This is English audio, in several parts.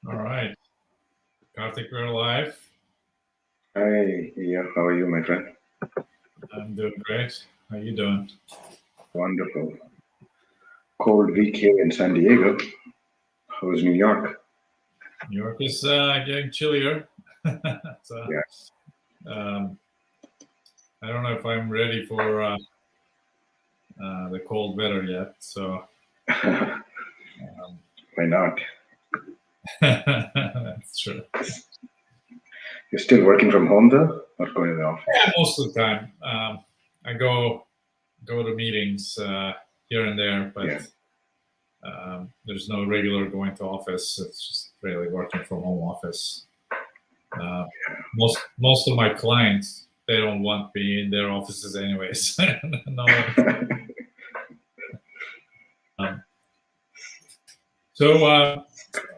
All right. Karthik, we're live. Hi, yeah, how are you, my friend? I'm doing great. How you doing? Wonderful. Cold week here in San Diego. How's New York? New York is getting chillier. so, Yeah. um, I don't know if I'm ready for the cold weather yet. So Why not? that's true. You're still working from home though, or going to the office? Yeah, most of the time. I go to meetings here and there, but Yeah. there's no regular going to office. It's just really working from home office. Most of my clients, they don't want me in their offices anyways. No.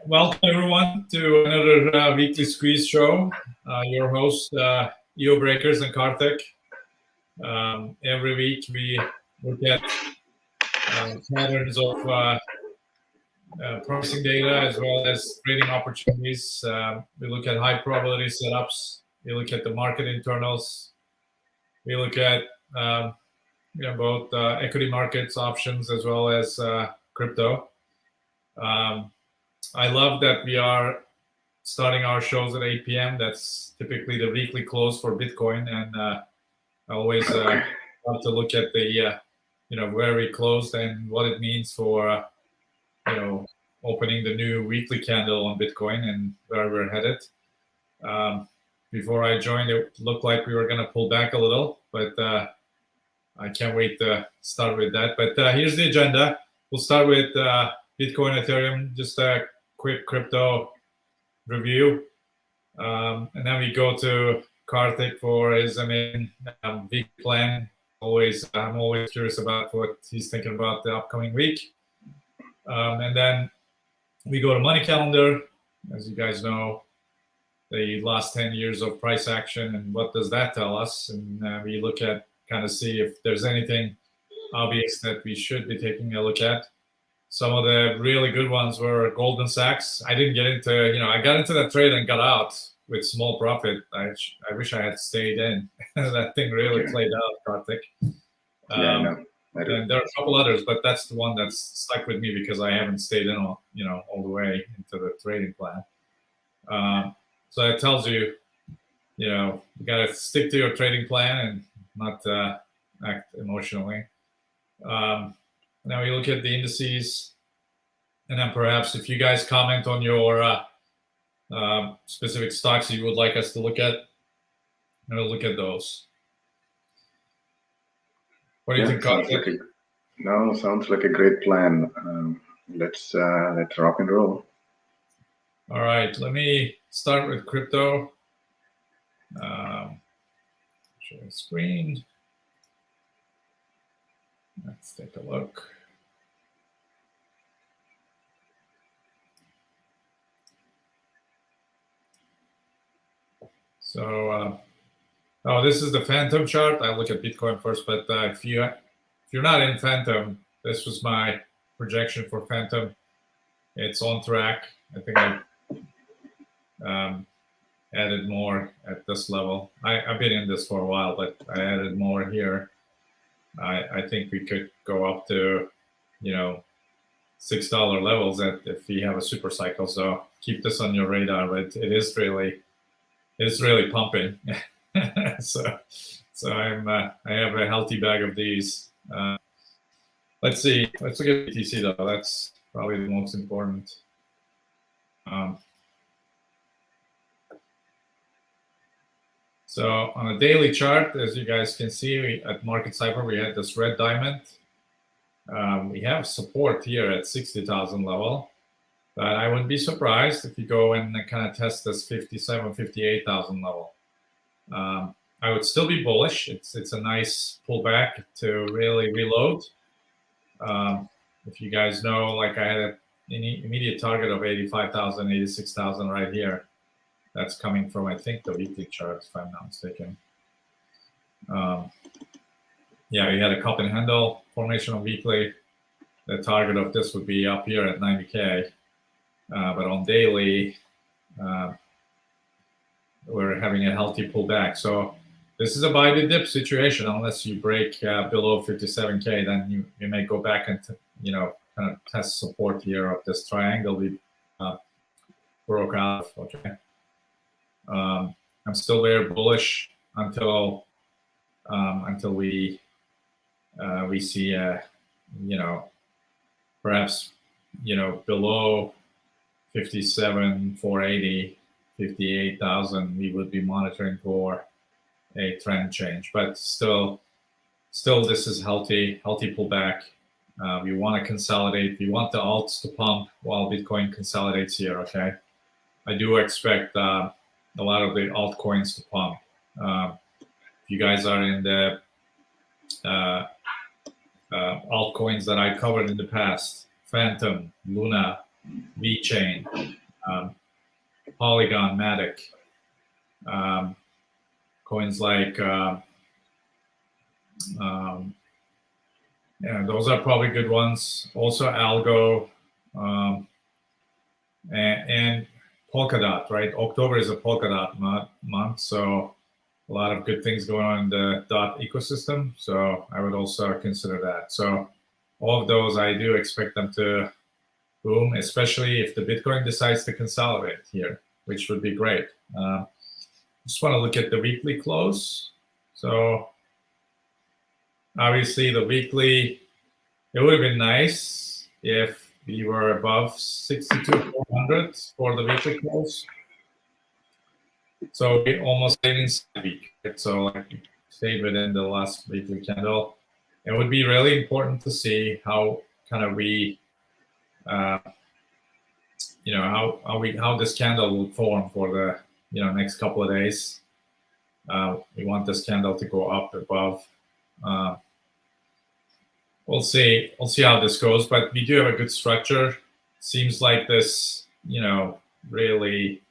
Welcome everyone to another weekly squeeze show. Your host, EO Breakers and Karthik. Every week we look at patterns of pricing data as well as trading opportunities. We look at high probability setups. We look at the market internals. We look at both equity markets, options, as well as crypto. I love that we are starting our shows at 8 p.m. That's typically the weekly close for Bitcoin, and I always love to look at the where we closed and what it means for opening the new weekly candle on Bitcoin and where we're headed. Before I joined, it looked like we were going to pull back a little, but I can't wait to start with that. But here's the agenda. We'll start with Bitcoin, Ethereum, just a quick crypto review. And then we go to Karthik for his amazing week plan. I'm always curious about what he's thinking about the upcoming week. And then we go to Money Calendar. As you guys know, the last 10 years of price action and what does that tell us? And we look at kind of see if there's anything obvious that we should be taking a look at. Some of the really good ones were Goldman Sachs. I didn't get into, I got into that trade and got out with small profit. I wish I had stayed in. That thing really played out, Karthik. I know. And there are a couple others, but that's the one that's stuck with me because I haven't stayed in, all the way into the trading plan. So it tells you, you got to stick to your trading plan and not act emotionally. Now we look at the indices, and then perhaps if you guys comment on your specific stocks you would like us to look at, and we'll look at those. What do you think, Karthik? Sounds like a great plan. Let's rock and roll. All right, let me start with crypto. Share the screen. Let's take a look. So, this is the Phantom chart. I look at Bitcoin first, but if you're not in Phantom, this was my projection for Phantom. It's on track. I think I added more at this level. I've been in this for a while, but I added more here. I think we could go up to, $6 levels if we have a super cycle. So keep this on your radar. But it is really pumping. so I have a healthy bag of these. Let's see. Let's look at BTC though. That's probably the most important. So on a daily chart, as you guys can see, at Market Cypher, we had this red diamond. We have support here at 60,000 level, but I wouldn't be surprised if you go and kind of test this 57, 58,000 level. I would still be bullish. It's a nice pullback to really reload. If you guys know, like I had an immediate target of 85,000, 86,000 right here. That's coming from, I think, the weekly chart, if I'm not mistaken. We had a cup and handle formation on weekly. The target of this would be up here at 90K. but on daily, we're having a healthy pullback. So this is a buy the dip situation. Unless you break below 57K, then you may go back and kind of test support here of this triangle we broke out. Okay, I'm still very bullish until we see perhaps below 57,480, 58,000. We would be monitoring for a trend change, but still this is healthy pullback. We want to consolidate. We want the alts to pump while Bitcoin consolidates here. Okay, I do expect a lot of the altcoins to pump. If you guys are in the altcoins that I covered in the past, Phantom, Luna, VeChain, Polygon, Matic, coins like those are probably good ones. Also Algo and Polkadot, right? October is a Polkadot month, so a lot of good things going on in the dot ecosystem. So I would also consider that. So all of those, I do expect them to boom, especially if the Bitcoin decides to consolidate here, which would be great. Just want to look at the weekly close. So obviously the weekly, it would have been nice if we were above 62,400 for the weekly close. So we almost stayed inside the week. Right? So like stayed within the last weekly candle. It would be really important to see how kind of we, how this candle will form for the next couple of days. We want this candle to go up above. We'll see how this goes, but we do have a good structure. Seems like this, really.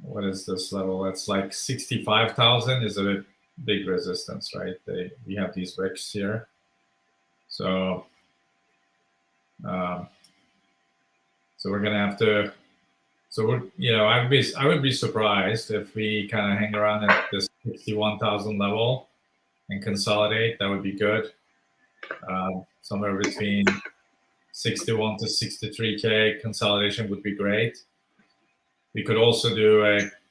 What is this level? It's like 65,000 is a big resistance, right? We have these wicks here, so we're gonna have to. So I would be surprised if we kind of hang around at this 61,000 level and consolidate. That would be good. Somewhere between 61 to 63K consolidation would be great. We could also do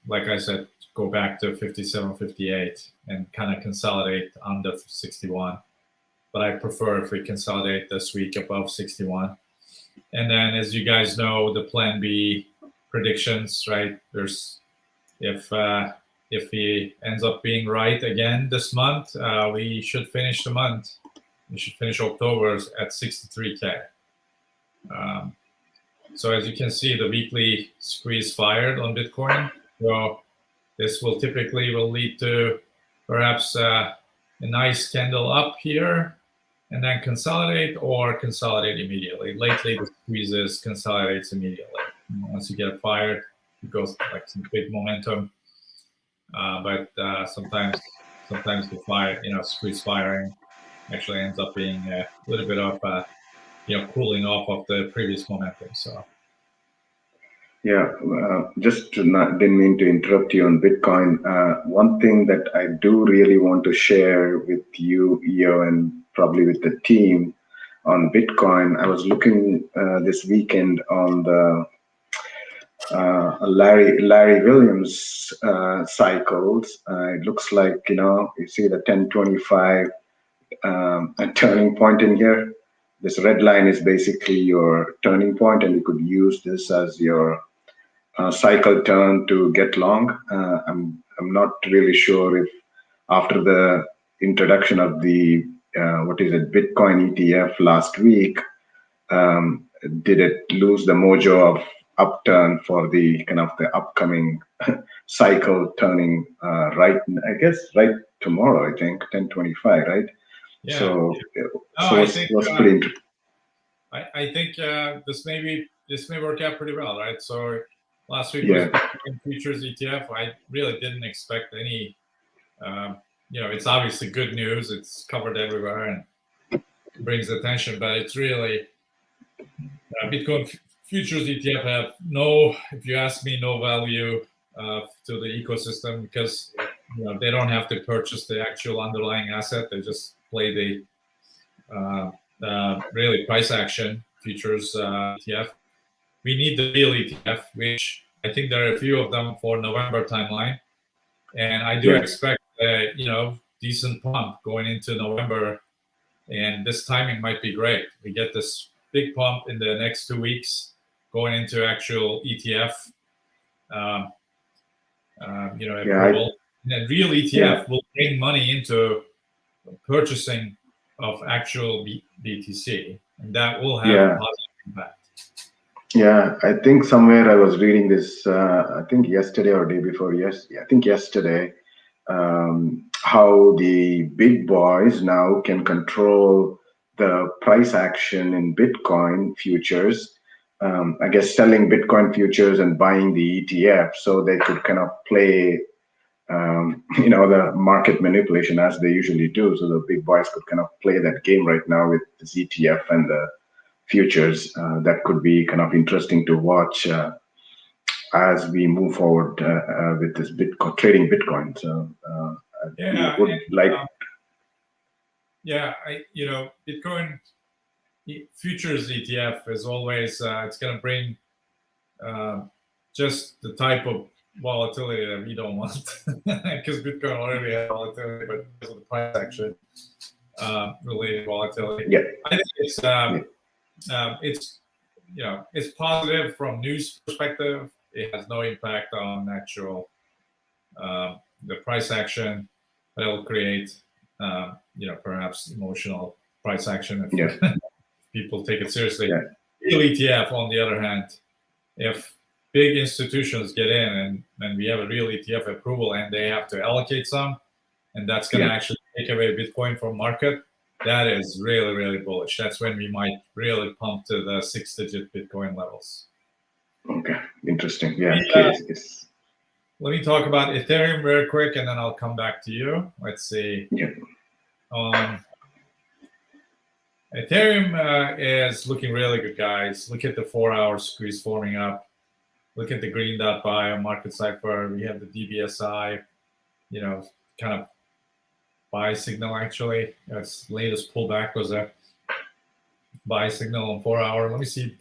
like I said, go back to 57, 58 and kind of consolidate under 61. But I prefer if we consolidate this week above 61. And then, as you guys know, the plan B predictions, right? There's if he ends up being right again this month, we should finish the month. We should finish October at 63K. So as you can see, the weekly squeeze fired on Bitcoin. So this will typically lead to perhaps a nice candle up here and then consolidate or consolidate immediately. Lately, the squeezes consolidates immediately. Once you get fired, it goes like some big momentum. But sometimes the fire, squeeze firing actually ends up being a little bit of cooling off of the previous momentum. So yeah, just didn't mean to interrupt you on Bitcoin. One thing that I do really want to share with you, Io, and probably with the team on Bitcoin. I was looking this weekend on the Larry Williams cycles. It looks like you see the 1025 a turning point in here. This red line is basically your turning point, and you could use this as your cycle turn to get long. I'm not really sure if after the introduction of the Bitcoin ETF last week, did it lose the mojo of upturn for the kind of the upcoming cycle turning right tomorrow, I think 1025, right? yeah. So I think pretty interesting. I think this may work out pretty well, right? So last week Yeah. was Bitcoin futures ETF. I really didn't expect any. It's obviously good news. It's covered everywhere and brings attention, but it's really Bitcoin futures ETF have no, if you ask me, no value to the ecosystem because they don't have to purchase the actual underlying asset. They just play the really price action futures ETF. We need the real ETF, which I think there are a few of them for November timeline, and I do expect decent pump going into November, and this timing might be great. We get this big pump in the next 2 weeks going into actual ETF, approval. And real ETF will bring money into purchasing of actual BTC, and that will have a positive impact. Yeah, I think somewhere I was reading this, I think yesterday or day before, I think yesterday, how the big boys now can control the price action in Bitcoin futures. I guess selling Bitcoin futures and buying the ETF, so they could kind of play, the market manipulation as they usually do. So the big boys could kind of play that game right now with this ETF and the futures. That could be kind of interesting to watch as we move forward with this Bitcoin trading Bitcoin. So Bitcoin futures ETF is always it's going to bring just the type of volatility that we don't want because Bitcoin already has volatility, but because of the price action related volatility. I think it's positive from news perspective. It has no impact on actual the price action, but it will create perhaps emotional price action if people take it seriously. Real ETF, on the other hand, if big institutions get in and we have a real ETF approval and they have to allocate some, and that's going to actually take away Bitcoin from market, that is really, really bullish. That's when we might really pump to the 6-digit Bitcoin levels. Okay, interesting. Yeah. Let me talk about Ethereum very quick, and then I'll come back to you. Let's see. Ethereum is looking really good, guys. Look at the 4-hour squeeze forming up. Look at the green dot buy on market cipher. We have the DBSI, kind of buy signal actually. Its latest pullback was a buy signal on 4-hour. Let me see.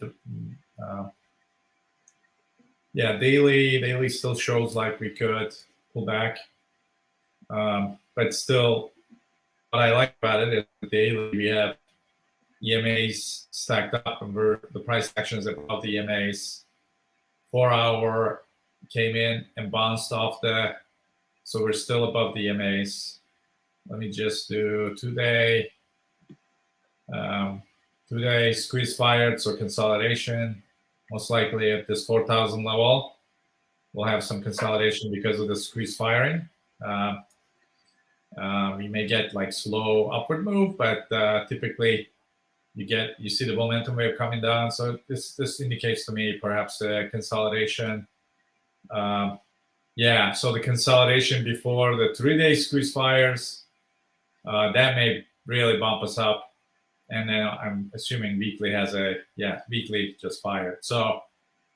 Daily still shows like we could pull back. But still, what I like about it is the daily we have EMAs stacked up and the price action is above the EMAs. 4-hour came in and bounced off so we're still above the EMAs. Let me just do 2-day. 2-day squeeze fired, so consolidation. Most likely at this 4,000 level, we'll have some consolidation because of the squeeze firing. We may get like slow upward move, but typically you see the momentum wave coming down. So this indicates to me perhaps a consolidation. So the consolidation before the 3-day squeeze fires, that may really bump us up. And then I'm assuming weekly has weekly just fired. So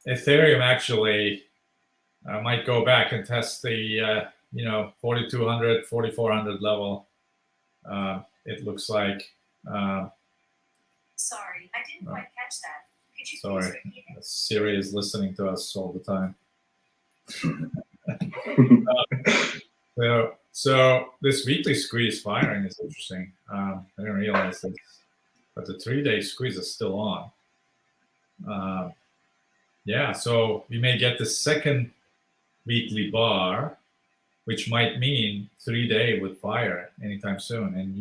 Ethereum actually might go back and test the 4,200, 4,400 level. It looks like. Sorry, I didn't quite catch that. Could you please repeat it? Siri is listening to us all the time. So this weekly squeeze firing is interesting. I didn't realize this. But the 3-day squeeze is still on. So we may get the second weekly bar, which might mean 3-day would fire anytime soon. And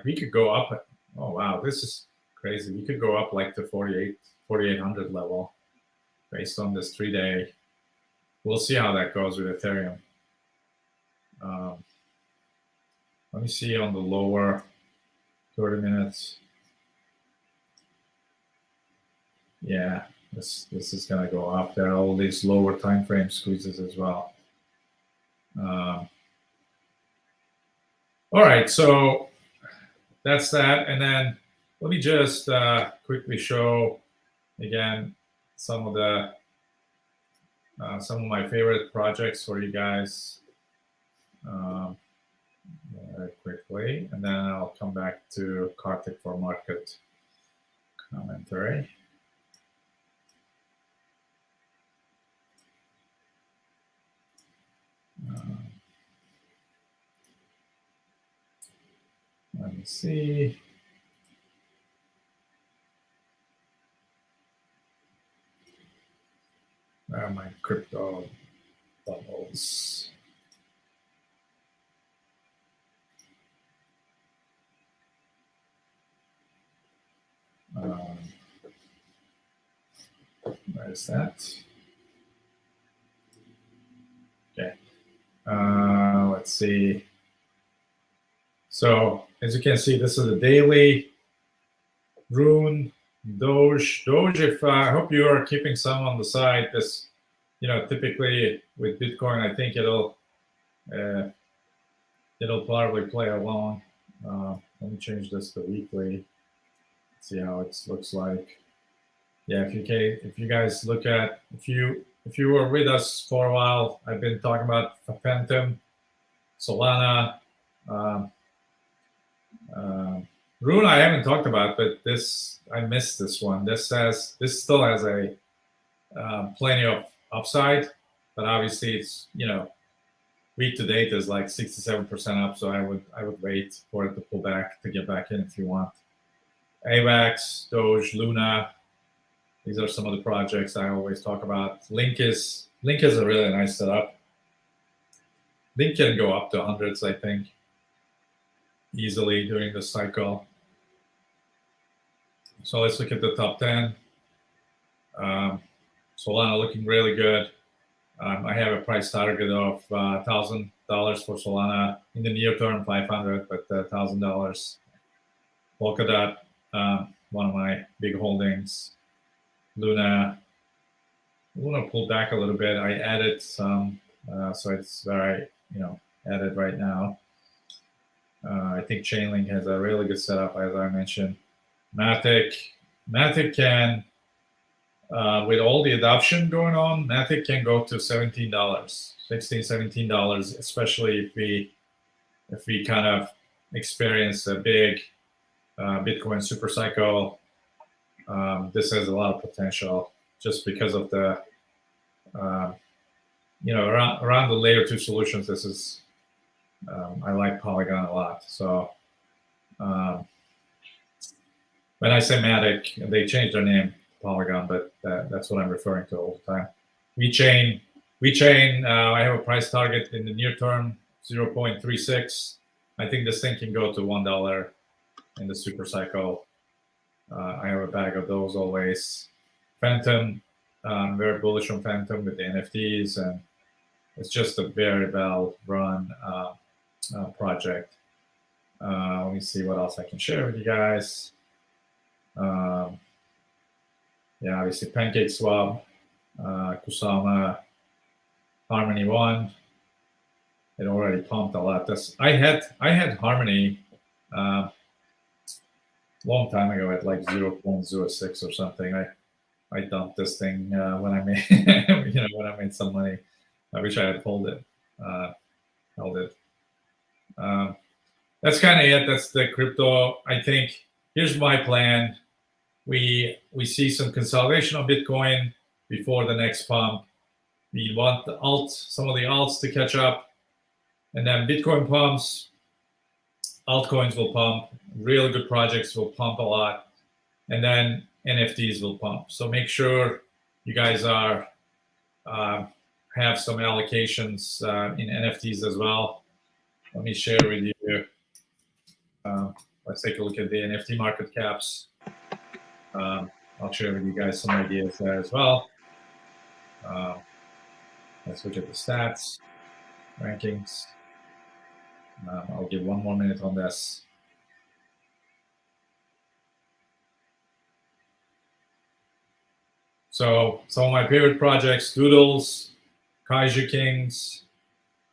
we could go up. Oh wow, this is crazy. We could go up like to 4,800 level based on this 3-day. We'll see how that goes with Ethereum. Let me see on the lower 30 minutes. Yeah, this is going to go up. There are all these lower time frame squeezes as well. All right, so that's that. And then let me just quickly show again, some of my favorite projects for you guys very quickly, and then I'll come back to Karthik for market commentary. Let me see. Where are my crypto bubbles? Where's that? Okay. Let's see. So as you can see, this is the daily Rune, Doge. If I hope you are keeping some on the side. This, typically with Bitcoin, I think it'll probably play along. Let me change this to weekly. See how it looks like. Yeah, if you guys look at, if you were with us for a while, I've been talking about Phantom, Solana, Rune I haven't talked about, but I missed this one. This still has a plenty of upside, but obviously it's week to date is like 67% up, so I would wait for it to pull back to get back in if you want. AVAX, Doge, Luna, these are some of the projects I always talk about. Link is a really nice setup. Link can go up to hundreds, I think, easily during the cycle. So let's look at the top 10. Solana looking really good. I have a price target of $1,000 for Solana in the near term, 500, but $1,000. Polkadot, one of my big holdings. Luna pulled back a little bit. I added some, so it's where I added right now. I think Chainlink has a really good setup, as I mentioned. Matic can, with all the adoption going on, Matic can go to $17, $16, $17, especially if we kind of experience a big Bitcoin super cycle. This has a lot of potential just because of the, around the layer 2 solutions. This is, I like Polygon a lot. So when I say Matic, they changed their name to Polygon, but that's what I'm referring to all the time. WeChain, I have a price target in the near term, 0.36. I think this thing can go to $1 in the super cycle. I have a bag of those always. Phantom, I'm very bullish on Phantom with the NFTs, and it's just a very well run project. Let me see what else I can share with you guys. Yeah, obviously PancakeSwap, Kusama, Harmony One. It already pumped a lot. I had Harmony long time ago at like 0.06 or something. I dumped this thing when I made when I made some money. I wish I had held it. That's kind of it. That's the crypto. I think here's my plan. We see some consolidation of Bitcoin before the next pump. We want some of the alts to catch up, and then Bitcoin pumps, altcoins will pump, really good projects will pump a lot, and then NFTs will pump. So make sure you guys are have some allocations in NFTs as well. Let me share with you. Let's take a look at the NFT market caps. I'll share with you guys some ideas there as well. Let's look at the stats, rankings. I'll give one more minute on this. So some of my favorite projects: Doodles, Kaiju Kings,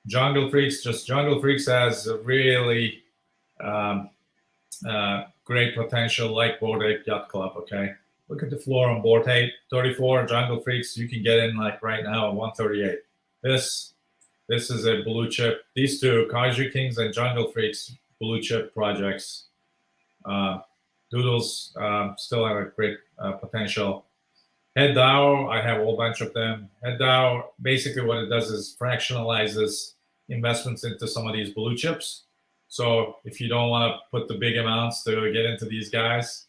Jungle Freaks. Just Jungle Freaks has a really great potential, like Bored Ape Yacht Club. Okay, look at the floor on board. Hey, 34 Jungle Freaks, you can get in like right now at 138. This is a blue chip. These two, Kaiju Kings and Jungle Freaks, blue chip projects. Doodles still have a great potential. Head DAO, I have a whole bunch of them. Head DAO, basically what it does is fractionalizes investments into some of these blue chips. So if you don't want to put the big amounts to get into these guys,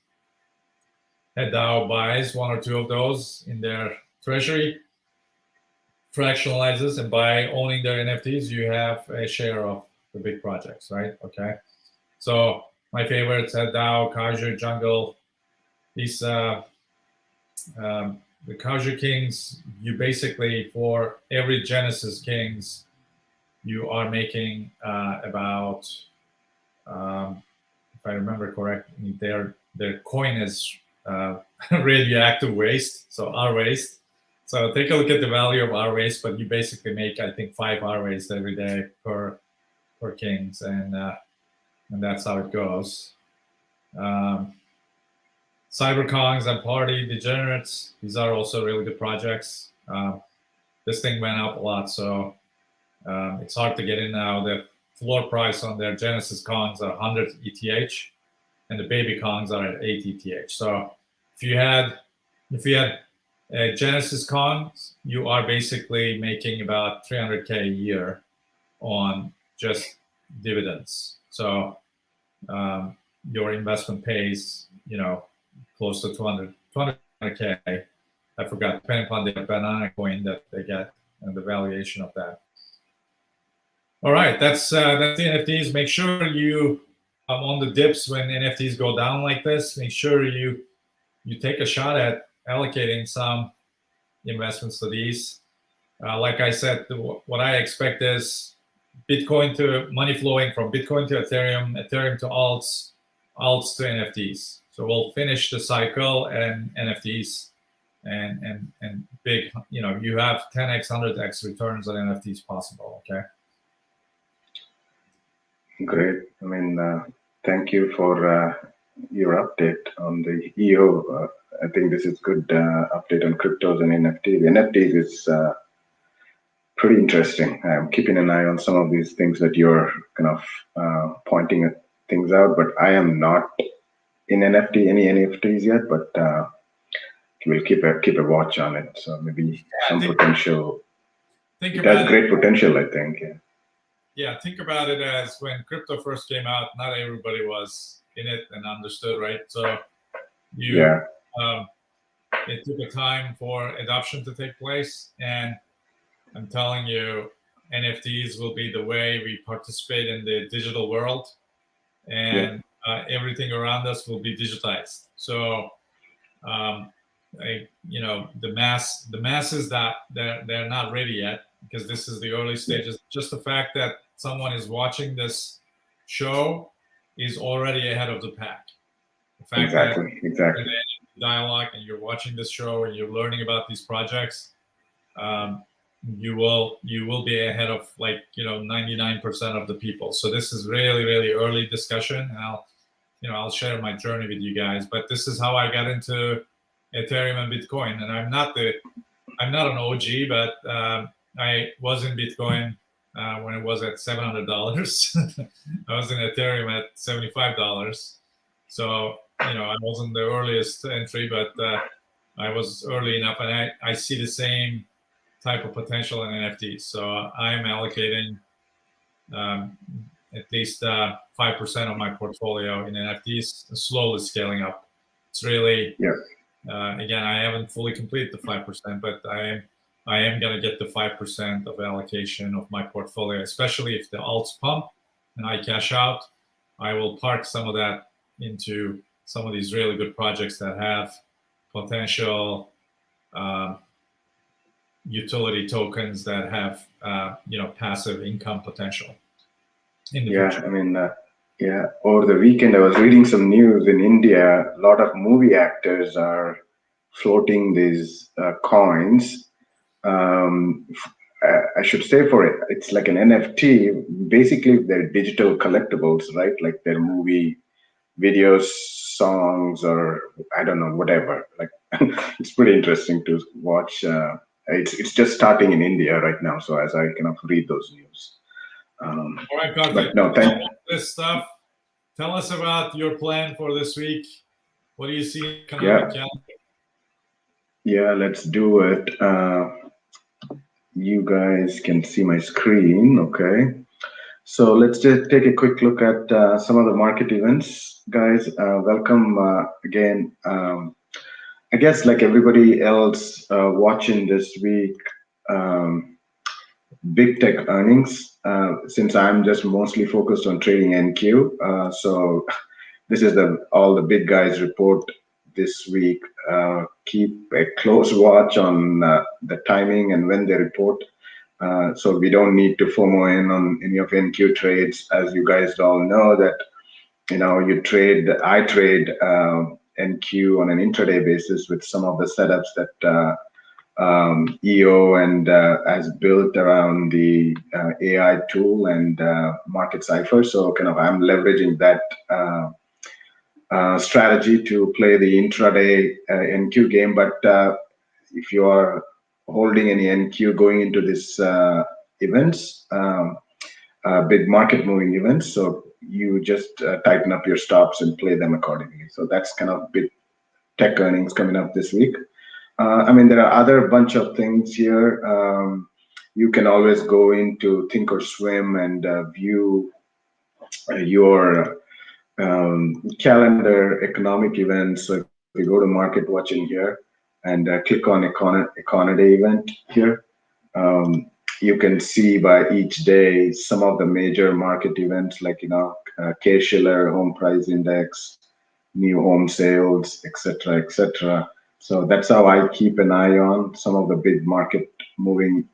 Head DAO buys one or two of those in their treasury, fractionalizes, and by owning their NFTs, you have a share of the big projects, right? Okay. So my favorites, Head DAO, Kaiju, Jungle, these the Kaiju Kings, you basically, for every Genesis Kings, you are making about, if I remember correctly, their coin is radioactive waste, so R waste. So take a look at the value of R waste, but you basically make, I think, 5 R waste every day per Kings, and that's how it goes. CyberKongs and Party Degenerates, these are also really good projects. This thing went up a lot, so it's hard to get in now. The floor price on their Genesis Kongs are 100 ETH, and the baby Kongs are at 8 ETH. So if you had Genesis Kongs, you are basically making about 300K a year on just dividends. So your investment pays, close to 200K. I forgot, depending upon the banana coin that they get and the valuation of that. All right, that's the NFTs. Make sure you on the dips when NFTs go down like this. Make sure you take a shot at allocating some investments to these. Like I said, what I expect is Bitcoin to money flowing from Bitcoin to Ethereum, Ethereum to alts, alts to NFTs. So we'll finish the cycle and NFTs and big, you have 10x, 100x returns on NFTs possible, okay? Great. I mean, thank you for your update on the EO. I think this is good update on cryptos and NFTs. NFTs is pretty interesting. I'm keeping an eye on some of these things that you're kind of pointing at things out, but I am not in any NFTs yet, but we'll keep a watch on it. So maybe some potential. It has great potential, I think. Yeah. Yeah, think about it as when crypto first came out, not everybody was in it and understood, right? So it took a time for adoption to take place, and I'm telling you, NFTs will be the way we participate in the digital world, and everything around us will be digitized. So, the masses that they're not ready yet, because this is the early stages. Just the fact that someone is watching this show is already ahead of the pack. The fact that exactly. Dialogue and you're watching this show and you're learning about these projects, you will be ahead of 99% of the people. So this is really, really early discussion, and I'll share my journey with you guys. But this is how I got into Ethereum and Bitcoin, and I'm not an OG, but I was in Bitcoin when it was at $700. I was in Ethereum at $75. So I wasn't the earliest entry, but I was early enough, and I see the same type of potential in NFTs. So I'm allocating at least 5% of my portfolio in NFTs, slowly scaling up. It's really, again, I haven't fully completed the 5%, but I am going to get the 5% of allocation of my portfolio, especially if the alts pump and I cash out. I will park some of that into some of these really good projects that have potential utility tokens that have passive income potential in the future. I mean, over the weekend I was reading some news in India. A lot of movie actors are floating these coins. I should say for it, it's like an NFT. Basically, they're digital collectibles, right? Like their movie videos, songs, or I don't know, whatever. Like it's pretty interesting to watch. It's just starting in India right now, so as I kind of read those news. All right, Karthik. But no, thank. This stuff. Tell us about your plan for this week. What do you see in the economic calendar? Yeah, let's do it. You guys can see my screen, okay? So let's just take a quick look at some of the market events, guys. Welcome again. I guess like everybody else watching this week, big tech earnings. Since I'm just mostly focused on trading NQ, so this is all the big guys report this week. Keep a close watch on the timing and when they report. So we don't need to FOMO in on any of NQ trades, as you guys all know that I trade NQ on an intraday basis with some of the setups that EO and has built around the AI tool and Market Cipher. So kind of I'm leveraging that strategy to play the intraday NQ game. But if you are holding any NQ going into this events, big market moving events, so you just tighten up your stops and play them accordingly. So that's kind of big tech earnings coming up this week. I mean, there are other bunch of things here. You can always go into Think or Swim and view your calendar economic events. So if you go to market watching here and click on Econoday event here, you can see by each day some of the major market events like Case-Shiller home price index, new home sales, etc., etc. So that's how I keep an eye on some of the big market moving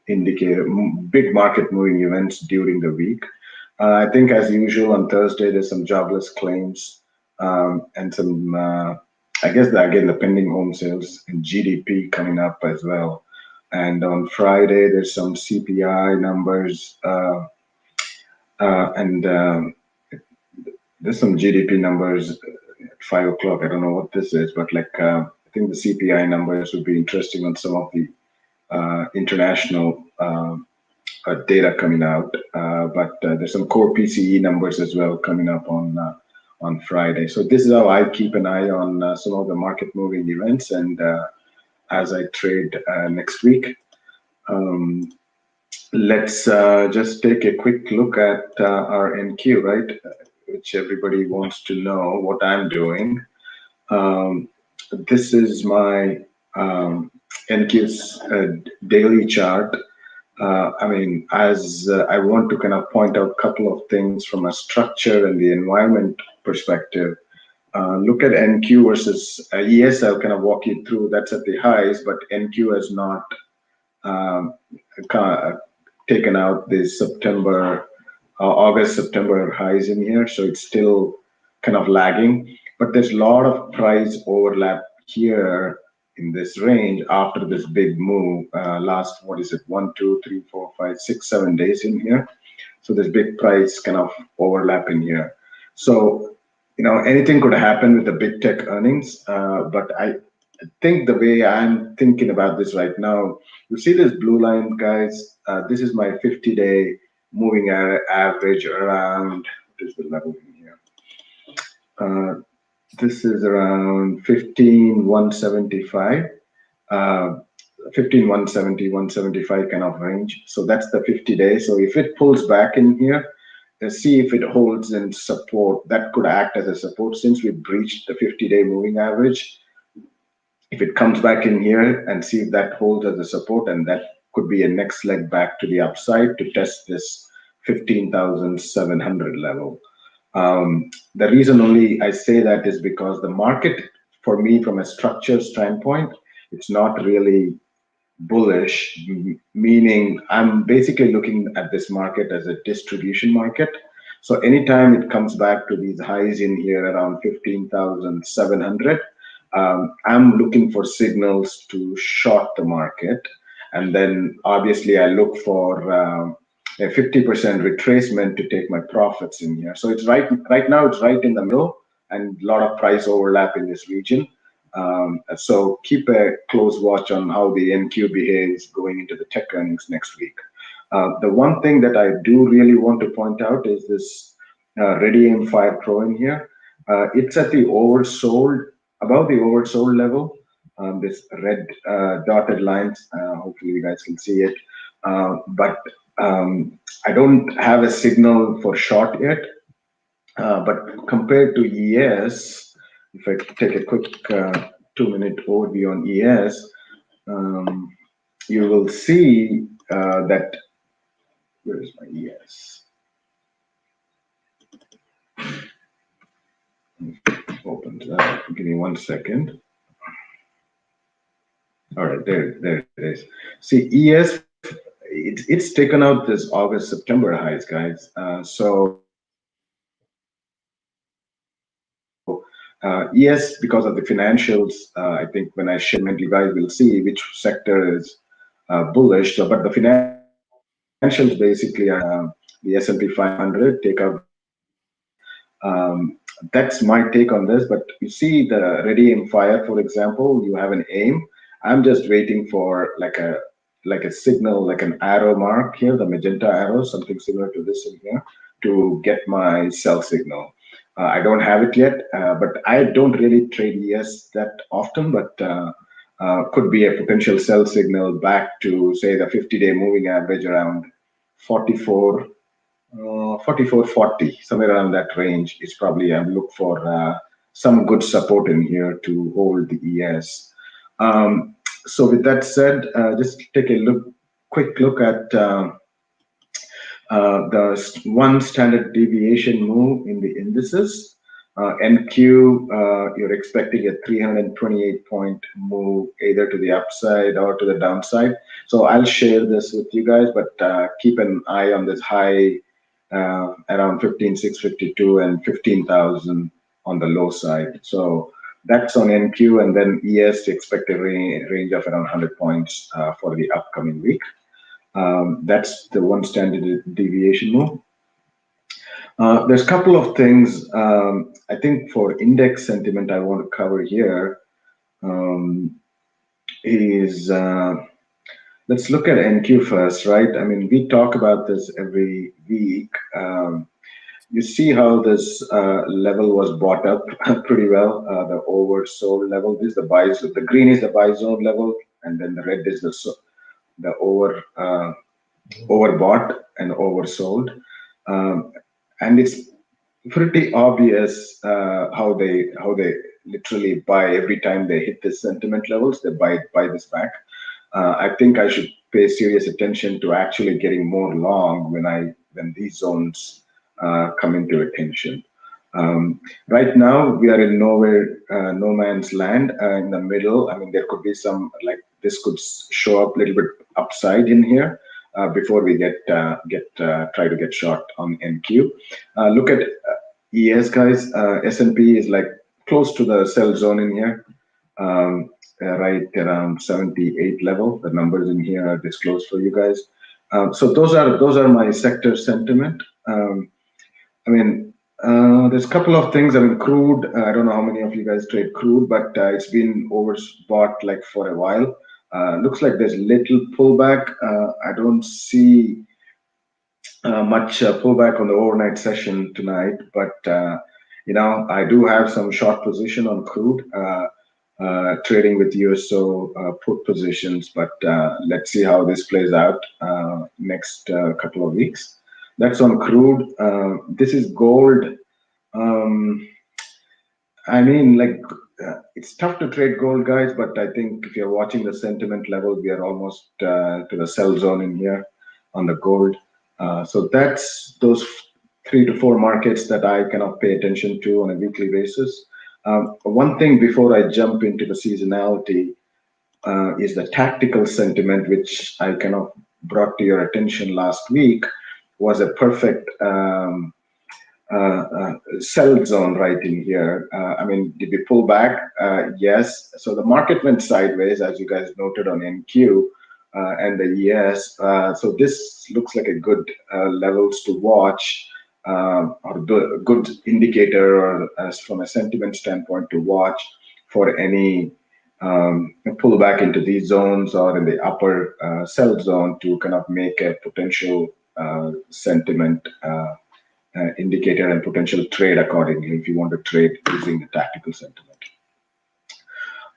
events during the week. I think as usual on Thursday there's some jobless claims and some I guess again the pending home sales and GDP coming up as well. And on Friday there's some CPI numbers and there's some GDP numbers at 5 o'clock. I don't know what this is, but I think the CPI numbers would be interesting on some of the international data coming out. But there's some core PCE numbers as well coming up on Friday. So this is how I keep an eye on some of the market moving events and as I trade next week. Let's just take a quick look at our NQ, right? Which everybody wants to know what I'm doing. This is my NQ's daily chart. I mean, as I want to kind of point out a couple of things from a structure and the environment perspective. Look at NQ versus ES. I'll kind of walk you through. That's at the highs, but NQ has not taken out the August-September highs in here, so it's still kind of lagging. But there's a lot of price overlap here in this range after this big move last, 1, 2, 3, 4, 5, 6, 7 days in here. So there's big price kind of overlap in here. So anything could happen with the big tech earnings, but I think the way I'm thinking about this right now, you see this blue line, guys. This is my 50-day moving average around, what is the level in here? This is around 15,175, 15,170, 175 kind of range. So that's the 50-day. So if it pulls back in here, let's see if it holds in support. That could act as a support since we breached the 50-day moving average. If it comes back in here and see if that holds as a support, and that could be a next leg back to the upside to test this 15,700 level. The reason only I say that is because the market, for me, from a structure standpoint, it's not really bullish, meaning I'm basically looking at this market as a distribution market. So anytime it comes back to these highs in here around 15,700, I'm looking for signals to short the market. And then obviously I look for a 50% retracement to take my profits in here. So it's right now it's right in the middle and a lot of price overlap in this region. So keep a close watch on how the NQ behaves going into the tech earnings next week. The one thing that I do really want to point out is this Ready Aim Fire Pro in here. It's at the oversold, above the oversold level. This red dotted lines, hopefully you guys can see it. But I don't have a signal for short yet. But compared to ES, if I take a quick 2-minute overview on ES, you will see that, where is my ES? Opens up. Give me 1 second. All right, there it is. See, ES, it's taken out this August, September highs, guys. ES, because of the financials, I think when I share, you guys will see which sector is bullish. So, but the financials basically are the S&P 500, take out. That's my take on this. But you see the Ready Aim Fire, for example, you have an aim. I'm just waiting for like a signal, like an arrow mark here, the magenta arrow, something similar to this in here, to get my sell signal. I don't have it yet, but I don't really trade ES that often, but could be a potential sell signal back to, say, the 50-day moving average around 44.40, somewhere around that range is probably, I look for some good support in here to hold the ES. So with that said, just take a quick look at the one standard deviation move in the indices. NQ, you're expecting a 328-point move either to the upside or to the downside. So I'll share this with you guys, but keep an eye on this high around 15,652 and 15,000 on the low side. So that's on NQ, and then ES expect a range of around 100 points for the upcoming week. That's the one standard deviation move. There's a couple of things I think for index sentiment I want to cover here. Let's look at NQ first, right? I mean, we talk about this every week. You see how this level was bought up pretty well, the oversold level. This is the buy zone. The green is the buy zone level, and then the red is the overbought and oversold. And it's pretty obvious how they literally buy every time they hit the sentiment levels. They buy this back. I think I should pay serious attention to actually getting more long when these zones come into attention. Right now we are in no man's land in the middle. I mean, there could be some, like, this could show up a little bit upside in here before we try to get short on NQ. Look at ES, guys. S&P is like close to the sell zone in here, right around 78 level. The numbers in here are disclosed for you guys. So those are my sector sentiment. I mean, there's a couple of things. I mean, crude, I don't know how many of you guys trade crude, but it's been overbought like for a while. Looks like there's little pullback. I don't see much pullback on the overnight session tonight, but I do have some short position on crude, trading with USO put positions, but let's see how this plays out next couple of weeks. That's on crude. This is gold. I mean, like, it's tough to trade gold, guys, but I think if you're watching the sentiment level, we are almost to the sell zone in here on the gold. So that's those 3 to 4 markets that I kind of pay attention to on a weekly basis. One thing before I jump into the seasonality is the tactical sentiment, which I kind of brought to your attention last week, was a perfect sell zone right in here. I mean, did we pull back? Yes. So the market went sideways, as you guys noted on NQ, and the ES. So this looks like a good levels to watch, or the good indicator, or as from a sentiment standpoint to watch for any pullback into these zones or in the upper sell zone to kind of make a potential sentiment indicator and potential trade accordingly if you want to trade using the tactical sentiment.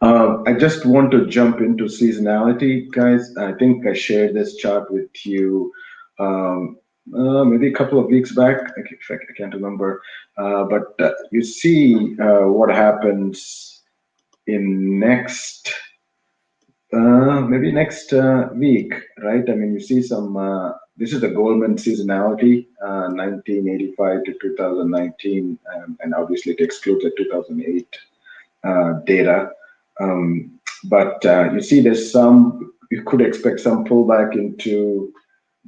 I just want to jump into seasonality, guys. I think I shared this chart with you maybe a couple of weeks back. I can't remember. But you see what happens in next, maybe next week, right? I mean, you see some, this is the Goldman Seasonality, 1985 to 2019, and obviously it excludes the 2008 data. But you see there's some, you could expect some pullback into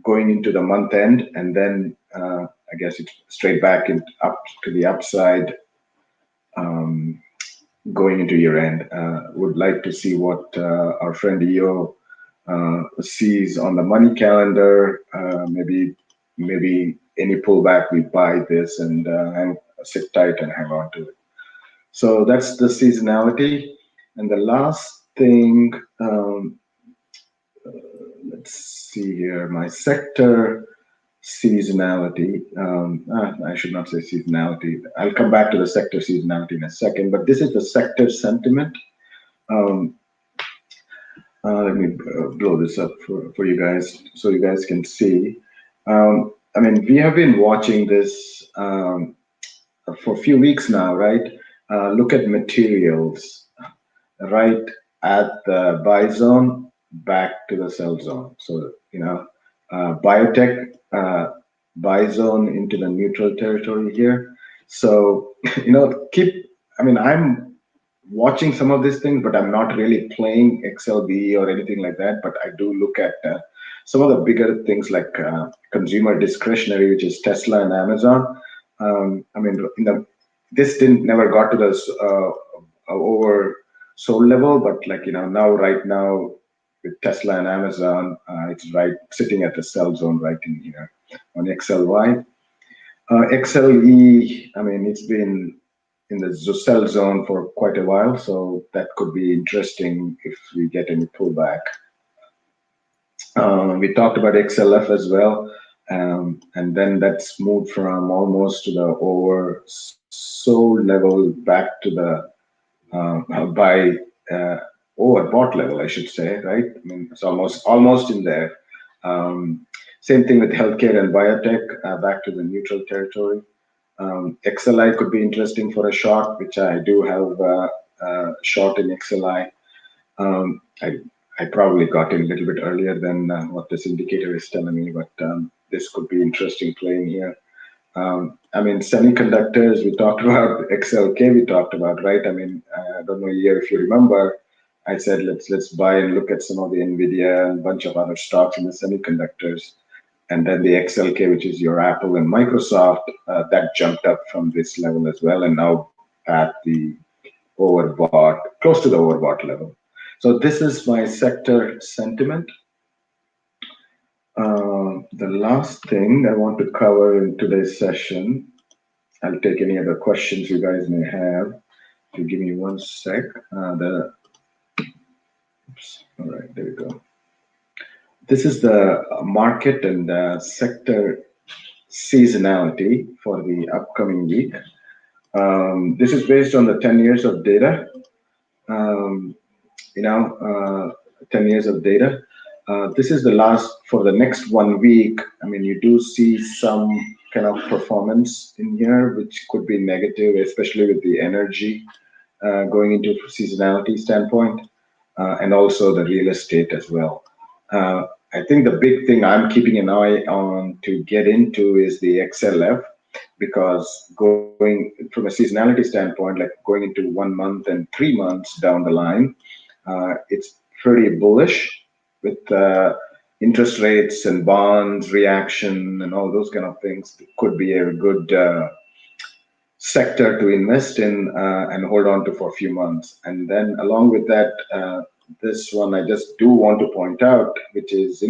going into the month end, and then I guess it's straight back in, up to the upside going into year end. Would like to see what our friend EO sees on the money calendar. Maybe any pullback, we buy this and sit tight and hang on to it. So that's the seasonality. And the last thing, let's see here, my sector seasonality. I should not say seasonality. I'll come back to the sector seasonality in a second, but this is the sector sentiment. Let me blow this up for you guys so you guys can see. I mean, we have been watching this for a few weeks now, right? Look at materials, right at the buy zone, back to the sell zone. So, you know, biotech, buy zone into the neutral territory here. So, you know, I mean, I'm watching some of these things, but I'm not really playing XLB or anything like that. But I do look at some of the bigger things like consumer discretionary, which is Tesla and Amazon. I mean, this never got to this over sold level, but like, you know, right now with Tesla and Amazon, it's right sitting at the sell zone right in here on XLY. XLE, I mean, it's been in the sell zone for quite a while, so that could be interesting if we get any pullback. We talked about XLF as well, and then that's moved from almost to the over sold level back to the overbought level, I should say, right? I mean, it's almost in there. Same thing with healthcare and biotech, back to the neutral territory. XLI could be interesting for a short, which I do have short in XLI. I probably got in a little bit earlier than what this indicator is telling me, but this could be interesting playing here. I mean, semiconductors, we talked about, XLK we talked about, right? I mean, I don't know here if you remember, I said, let's buy and look at some of the NVIDIA and a bunch of other stocks in the semiconductors. And then the XLK, which is your Apple and Microsoft, that jumped up from this level as well, and now at the overbought, close to the overbought level. So this is my sector sentiment. The last thing I want to cover in today's session, I'll take any other questions you guys may have. If you give me one sec. Oops, all right, there we go. This is the market and sector seasonality for the upcoming week. This is based on the 10 years of data. 10 years of data. This is the last for the next 1 week. I mean, you do see some kind of performance in here, which could be negative, especially with the energy going into seasonality standpoint, and also the real estate as well. I think the big thing I'm keeping an eye on to get into is the XLF, because going from a seasonality standpoint, like going into 1 month and 3 months down the line, it's pretty bullish with interest rates and bonds reaction and all those kind of things. It could be a good sector to invest in and hold on to for a few months. And then along with that, this one I just do want to point out, which is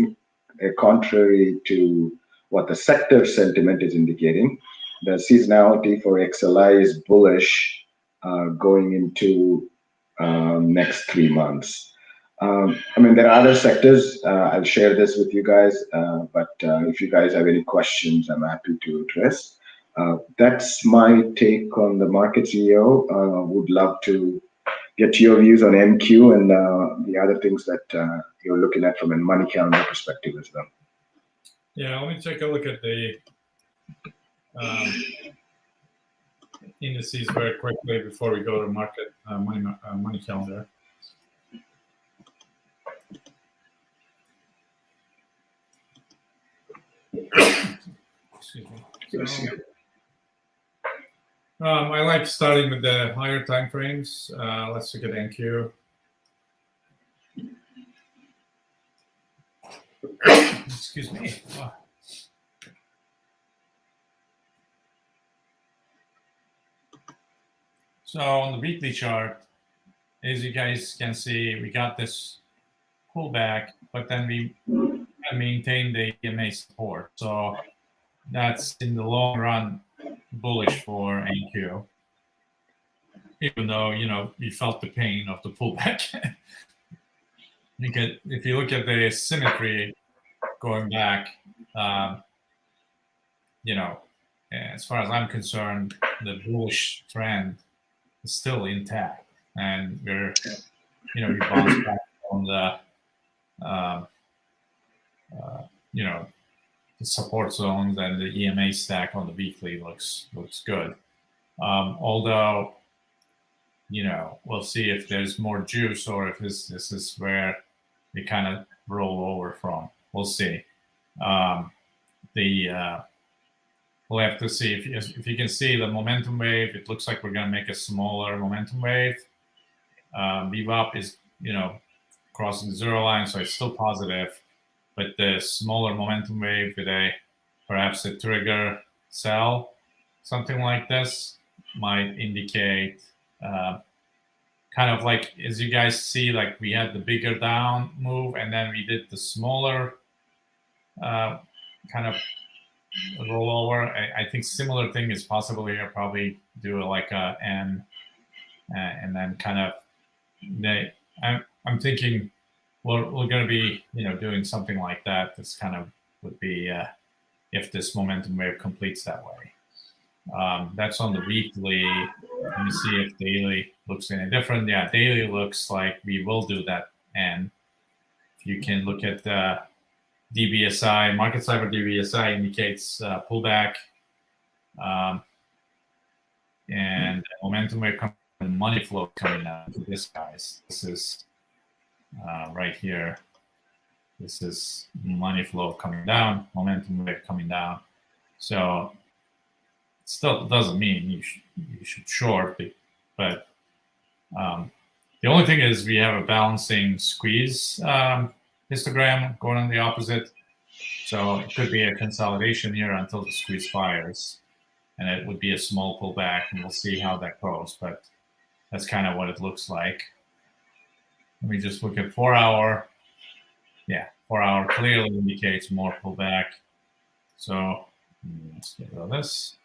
contrary to what the sector sentiment is indicating. The seasonality for XLI is bullish going into next 3 months. I mean, there are other sectors. I'll share this with you guys, but if you guys have any questions, I'm happy to address. That's my take on the market, CEO. Would love to get your views on MQ and the other things that you're looking at from a money calendar perspective as well. Yeah, let me take a look at the indices very quickly before we go to market money calendar. Excuse me. I like starting with the higher time frames. Let's look at NQ. Excuse me. Oh. So on the weekly chart, as you guys can see, we got this pullback, but then we maintained the EMA support. So that's in the long run bullish for NQ, even though, you know, we felt the pain of the pullback. Because if you look at the symmetry going back, you know, as far as I'm concerned, the bullish trend is still intact, and we're, you know, we bounced back on the, you know, the support zones, and the EMA stack on the weekly looks good. Although, you know, we'll see if there's more juice or if this is where they kind of roll over from. We'll see. We'll have to see if you can see the momentum wave. It looks like we're going to make a smaller momentum wave. VWAP is, you know, crossing the zero line, so it's still positive. But the smaller momentum wave with perhaps a trigger sell, something like this, might indicate kind of like, as you guys see, like we had the bigger down move, and then we did the smaller kind of rollover. I think similar thing is possible here. Probably do like a N, and then kind of I'm thinking we're going to be, you know, doing something like that. This kind of would be if this momentum wave completes that way. That's on the weekly. Let me see if daily looks any different. Yeah, daily looks like we will do that. And if you can look at the DBSI, market cyber DBSI indicates pullback, and momentum wave coming, money flow coming out to this, guys. This is right here. This is money flow coming down, momentum wave coming down. So it still doesn't mean you should short, but the only thing is we have a balancing squeeze histogram going on the opposite. So it could be a consolidation here until the squeeze fires, and it would be a small pullback, and we'll see how that goes. But that's kind of what it looks like. Let me just look at 4 hour. Yeah, 4 hour clearly indicates more pullback. So let's get rid of this.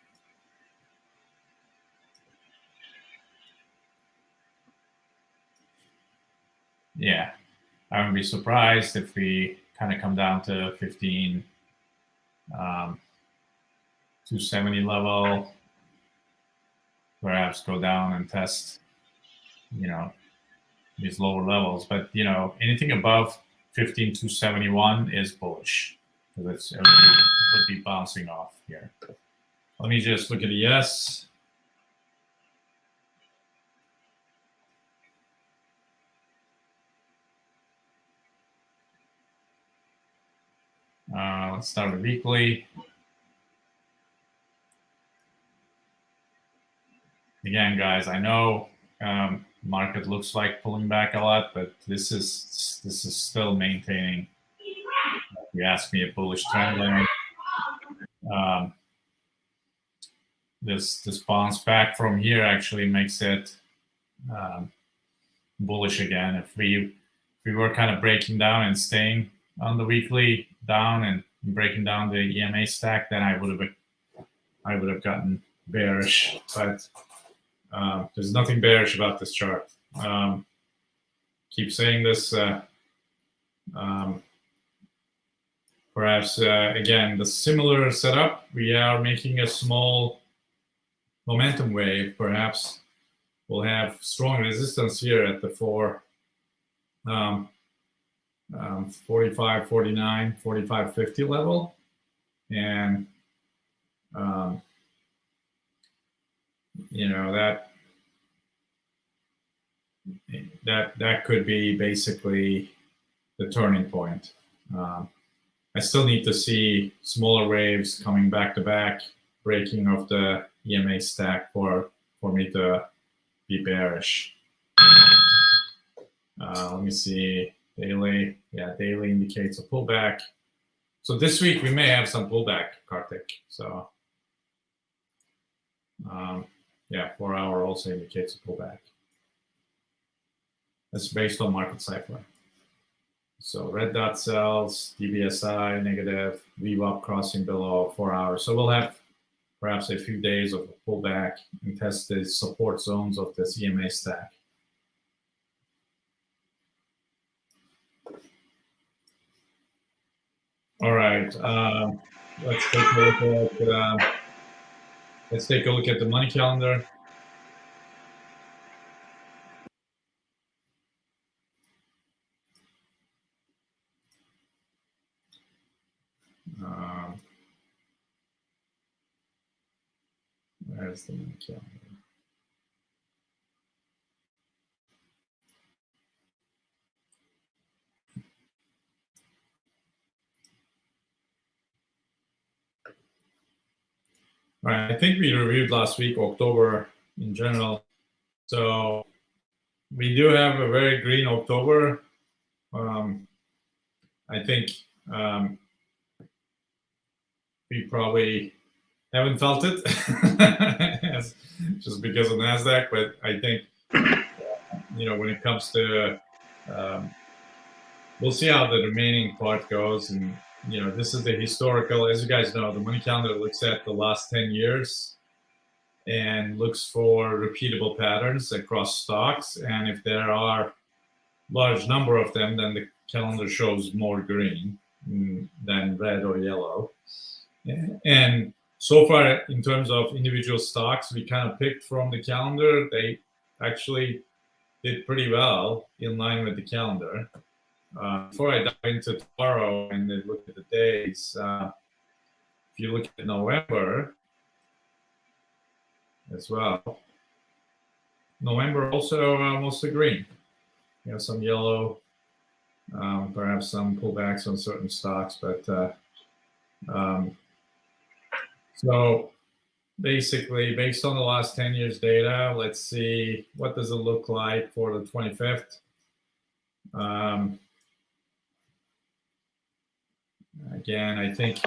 Yeah, I wouldn't be surprised if we kind of come down to 15, 270 level, perhaps go down and test, you know, these lower levels. But, you know, anything above 15,271 is bullish, because it would be bouncing off here. Let me just look at the ES. Let's start with weekly. Again, guys, I know market looks like pulling back a lot, but this is still maintaining. You asked me a bullish trend line. This bounce back from here actually makes it bullish again. If we we were kind of breaking down and staying on the weekly down and breaking down the EMA stack, then I would have gotten bearish. But there's nothing bearish about this chart. Keep saying this. Perhaps again, the similar setup. We are making a small momentum wave. Perhaps we'll have strong resistance here at the 45, 49, 45, 50 level, and you know, that could be basically the turning point. I still need to see smaller waves coming back to back, breaking of the EMA stack for me to be bearish. Let me see, daily. Yeah, daily indicates a pullback. So this week we may have some pullback, Karthik. So yeah, 4 hour also indicates a pullback. That's based on market cipher. So red dot sells, DBSI negative, VWAP crossing below 4 hours. So we'll have perhaps a few days of a pullback and test the support zones of this EMA stack. All right, let's take a look at the money calendar. Where's the money calendar? All right, I think we reviewed last week October in general. So we do have a very green October. I think we probably haven't felt it just because of NASDAQ, but I think, you know, when it comes to, we'll see how the remaining part goes. And, you know, this is the historical, as you guys know, the money calendar looks at the last 10 years and looks for repeatable patterns across stocks. And if there are large number of them, then the calendar shows more green than red or yellow. And so far, in terms of individual stocks, we kind of picked from the calendar. They actually did pretty well in line with the calendar. Before I dive into tomorrow and look at the days, if you look at November as well, November also mostly green. You know, some yellow, perhaps some pullbacks on certain stocks, but so basically, based on the last 10 years data, let's see what does it look like for the 25th. Again, I think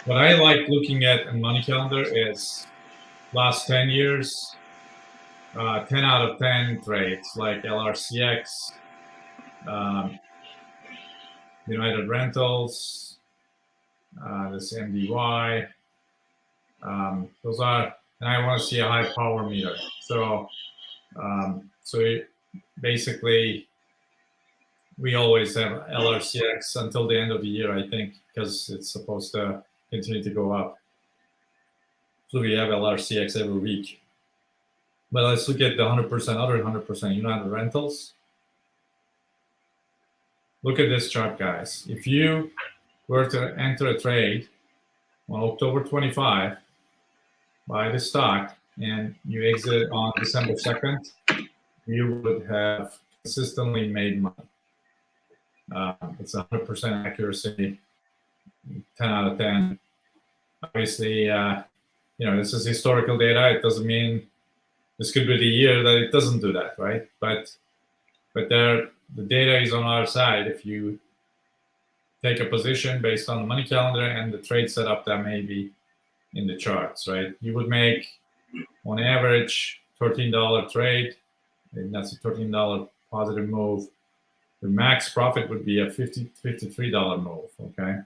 what I like looking at in money calendar is last 10 years, 10 out of 10 trades like LRCX, United Rentals, this MDY. Those are, and I want to see a high power meter. So, basically, we always have LRCX until the end of the year, I think, because it's supposed to continue to go up. So we have LRCX every week. But let's look at the 100%, other 100%, United Rentals. Look at this chart, guys. If you were to enter a trade on October 25, buy the stock, and you exit on December 2nd, you would have consistently made money. It's 100% accuracy, 10 out of 10. Obviously, you know, this is historical data. It doesn't mean this could be the year that it doesn't do that, right? But the data is on our side. If you take a position based on the money calendar and the trade setup that may be in the charts, right? You would make, on average, $13 trade, and that's a $13 positive move. the max profit would be a $53 move. Okay.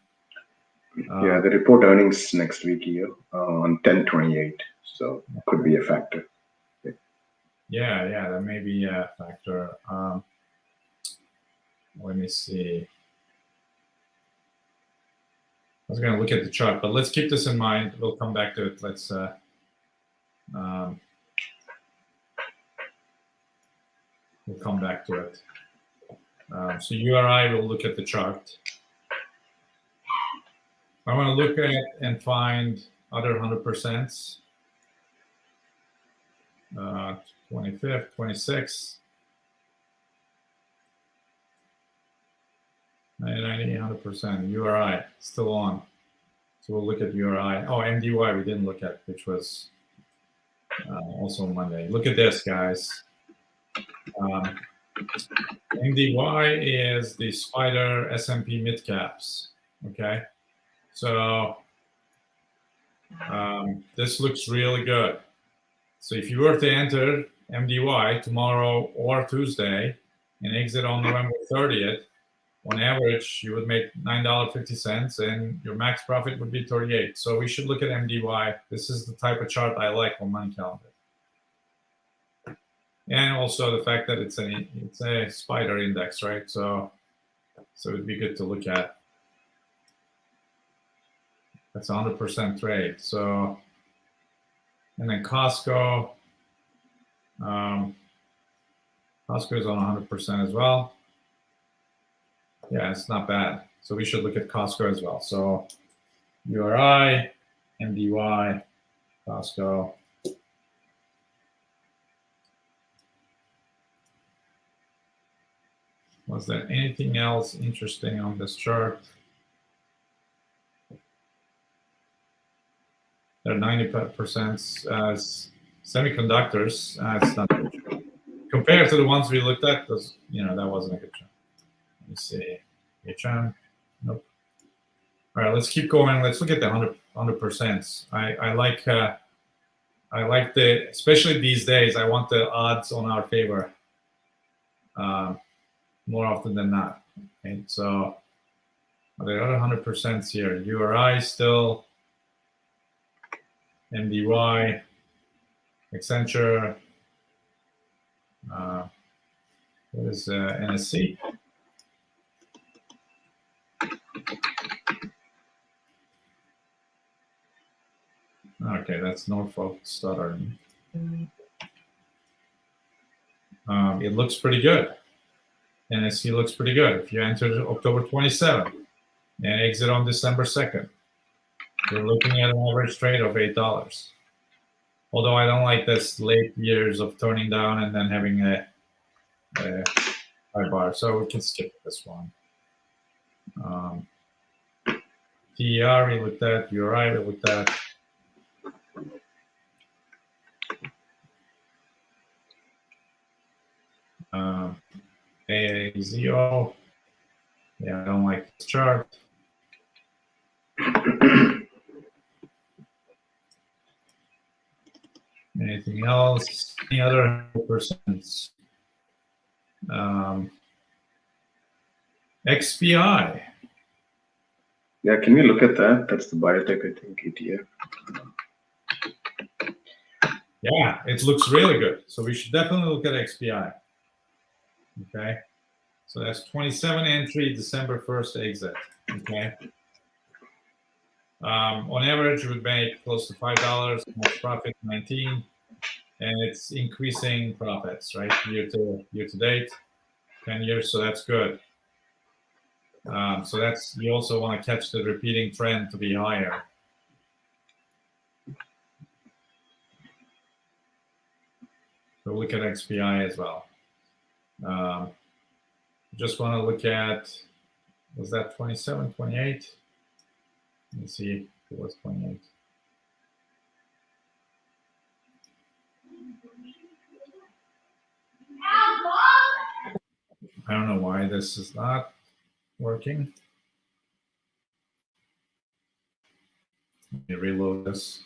Yeah, they report earnings next week here on 10/28, so could be a factor. Yeah, that may be a factor. Let me see. I was going to look at the chart, but let's keep this in mind. We'll come back to it. Let's we'll come back to it. So URI, we'll look at the chart. I want to look at and find other 100%. 25th, 26th, 90, 100%. URI still on. So we'll look at URI. Oh, MDY we didn't look at, which was also Monday. Look at this, guys. MDY is the Spider S&P mid caps. Okay, so this looks really good. So if you were to enter MDY tomorrow or Tuesday and exit on November 30th, on average, you would make $9.50 and your max profit would be 38. So we should look at MDY. This is the type of chart I like on Money Calendar. And also the fact that it's a spider index, right? So it'd be good to look at. That's 100% trade. So, and then Costco. Costco is on 100% as well. Yeah, it's not bad. So we should look at Costco as well. So URI, MDY, Costco. Was there anything else interesting on this chart? There are 90% semiconductors. It's not good. Compared to the ones we looked at, because that wasn't a good chart. Let me see. HM. Nope. All right, let's keep going. Let's look at the 100%. I like the, especially these days, I want the odds on our favor more often than not. Okay, so the other 100% here. URI still, MDY, Accenture. What is NSC? Okay, that's Norfolk Southern. It looks pretty good. NSC looks pretty good. If you enter October 27th and exit on December 2nd, you're looking at an average trade of $8. Although I don't like this late years of turning down and then having a high bar, so we can skip this one. TER we looked at, URI we looked at. AAZO. Yeah, I don't like this chart. Anything else? Any other percents? XPI. Yeah, can we look at that? That's the biotech, I think, ETF. Yeah, it looks really good. So we should definitely look at XPI. Okay. So that's 27 entry, December 1st exit. Okay. On average, you would make close to $5, max profit 19, and it's increasing profits, right? Year to date, 10 years. So that's good. So that's, you also want to catch the repeating trend to be higher. So look at XPI as well. Just want to look at, was that 27, 28? Let me see if it was 28. I don't know why this is not working. Let me reload this.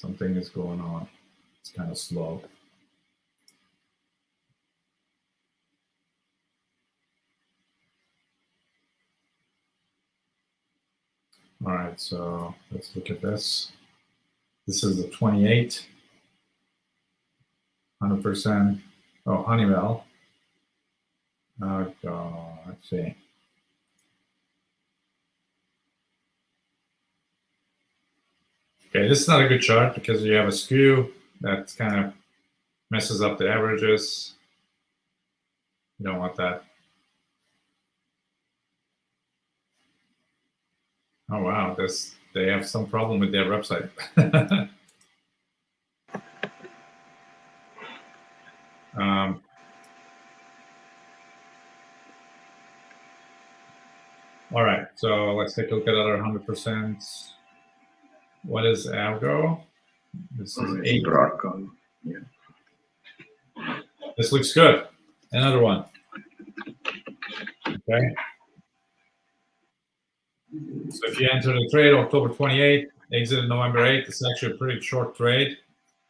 Something is going on. It's kind of slow. All right, so let's look at this. This is the 28, 100%. Oh, Honeywell. Let's see. Okay, this is not a good chart because you have a skew that kind of messes up the averages. You don't want that. Oh wow, they have some problem with their website. All right, so let's take a look at other 100%. What is Algo? This is 8. Broadcom. Yeah. This looks good. Another one. Okay. So if you enter the trade October 28th, exited November 8th, it's actually a pretty short trade.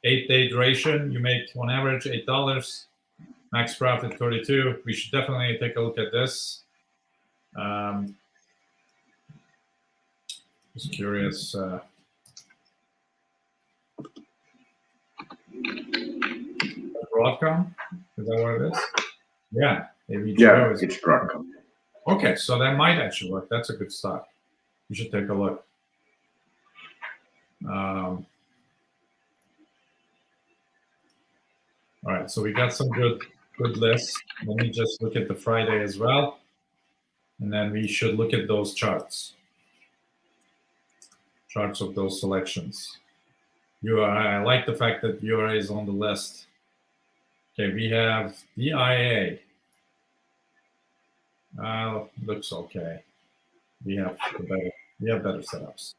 8-day duration, you make on average $8. Max profit 32. We should definitely take a look at this. Just curious. Broadcom? Is that what it is? Yeah. Maybe Yeah, it's Broadcom. Okay, so that might actually work. That's a good start. You should take a look. All right, so we got some good lists. Let me just look at the Friday as well, and then we should look at those charts of those selections. I like the fact that URA is on the list. Okay, we have DIA. Looks okay. We have better setups.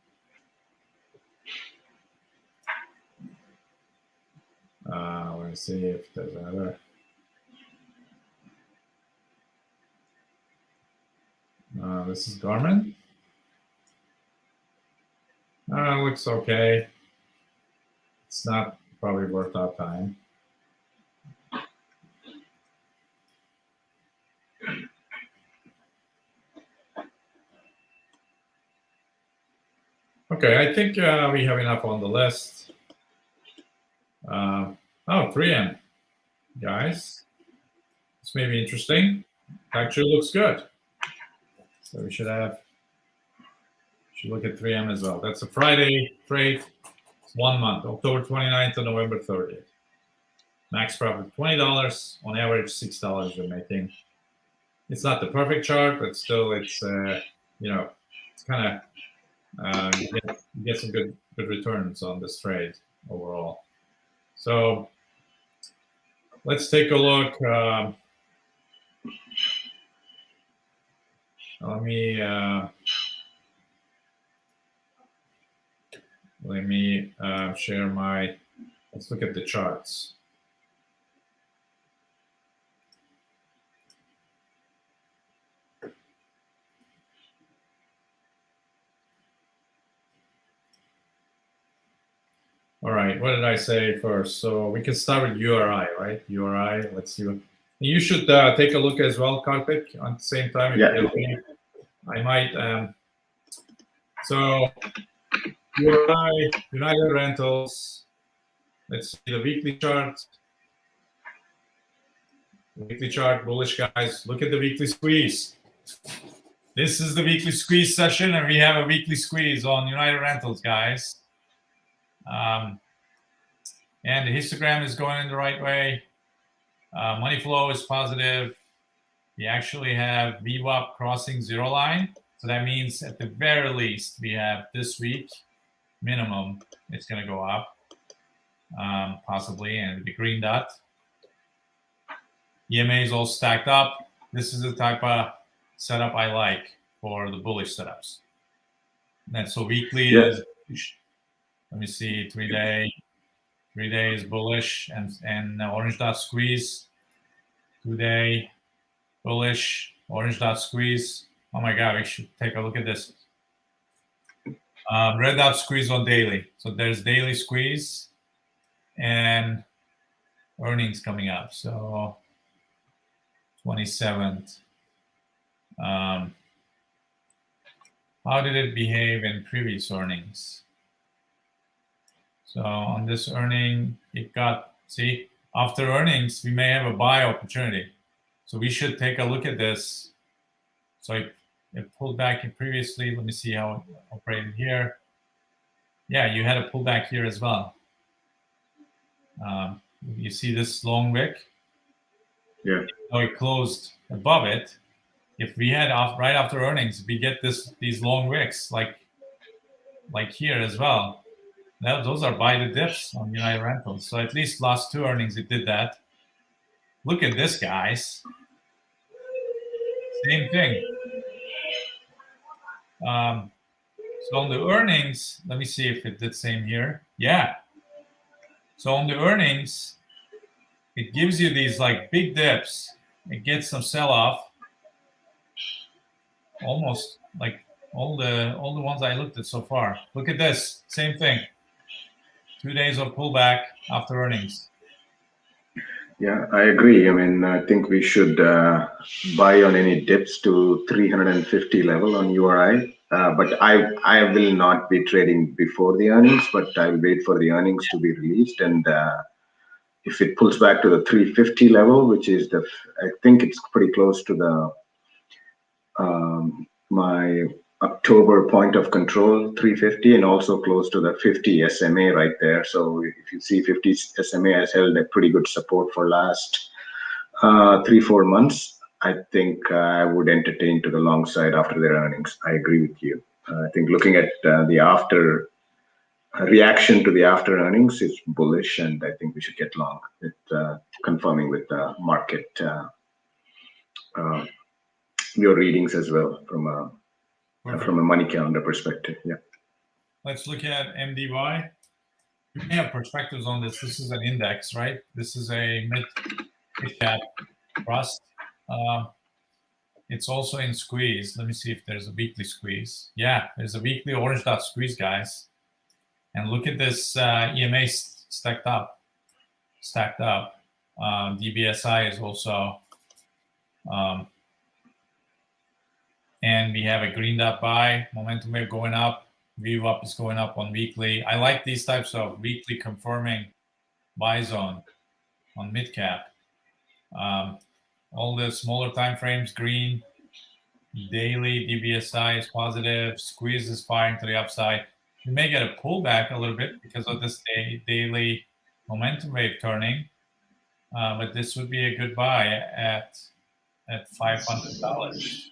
Let's see if there's another. This is Garmin. Looks okay. It's not probably worth our time. Okay, I think we have enough on the list. 3M, guys. This may be interesting. Actually looks good. So we should look at 3M as well. That's a Friday trade. It's 1 month, October 29th to November 30th. Max profit $20. On average, $6 you're making. It's not the perfect chart, but still, it's it's kind of you get some good returns on this trade overall. So let's take a look. Let me share my. Let's look at the charts. All right, what did I say first? So we can start with URI, right? URI, let's see. You should take a look as well, Karthik, at the same time. Yeah. I might. So URI, United Rentals. Let's see the weekly chart. Weekly chart, bullish guys. Look at the weekly squeeze. This is the weekly squeeze session, and we have a weekly squeeze on United Rentals, guys. And the histogram is going in the right way. Money flow is positive. We actually have VWAP crossing zero line. So that means at the very least, we have this week, minimum, it's going to go up, possibly, and the green dot. EMA is all stacked up. This is the type of setup I like for the bullish setups. And so weekly is, let me see, 3 day. 3 days bullish and orange dot squeeze. 2 day bullish, orange dot squeeze. Oh my God, we should take a look at this. Red dot squeeze on daily. So there's daily squeeze and earnings coming up. So 27th. How did it behave in previous earnings? So on this earning, it got, see, after earnings, we may have a buy opportunity. So we should take a look at this. So it pulled back in previously. Let me see how it operated here. Yeah, you had a pullback here as well. You see this long wick? Yeah. So it closed above it. If we had right after earnings, we get these long wicks like here as well. Those are buy the dips on United Rentals. So at least last two earnings it did that. Look at this, guys. Same thing. So on the earnings, let me see if it did same here. Yeah. So on the earnings, it gives you these like big dips. It gets some sell-off. Almost like all the ones I looked at so far. Look at this. Same thing. 2 days of pullback after earnings. Yeah, I agree. I mean, I think we should buy on any dips to 350 level on URI. But I will not be trading before the earnings, but I'll wait for the earnings to be released. And if it pulls back to the 350 level, which is I think it's pretty close to the my October point of control, 350, and also close to the 50 SMA right there. So if you see 50 SMA has held a pretty good support for last 3-4 months, I think I would entertain to the long side after their earnings. I agree with you. I think looking at the after reaction to the after earnings is bullish, and I think we should get long with confirming with the market your readings as well from a money calendar perspective. Yeah. Let's look at MDY. We may have perspectives on this. This is an index, right? This is a mid cap trust. It's also in squeeze. Let me see if there's a weekly squeeze. Yeah, there's a weekly orange dot squeeze, guys. And look at this EMA stacked up. DBSI is also, and we have a green dot buy, momentum wave going up, view up is going up on weekly. I like these types of weekly confirming buy zone on mid cap. All the smaller time frames, green, daily DBSI is positive, squeeze is firing to the upside. You may get a pullback a little bit because of this daily momentum wave turning, but this would be a good buy at $500.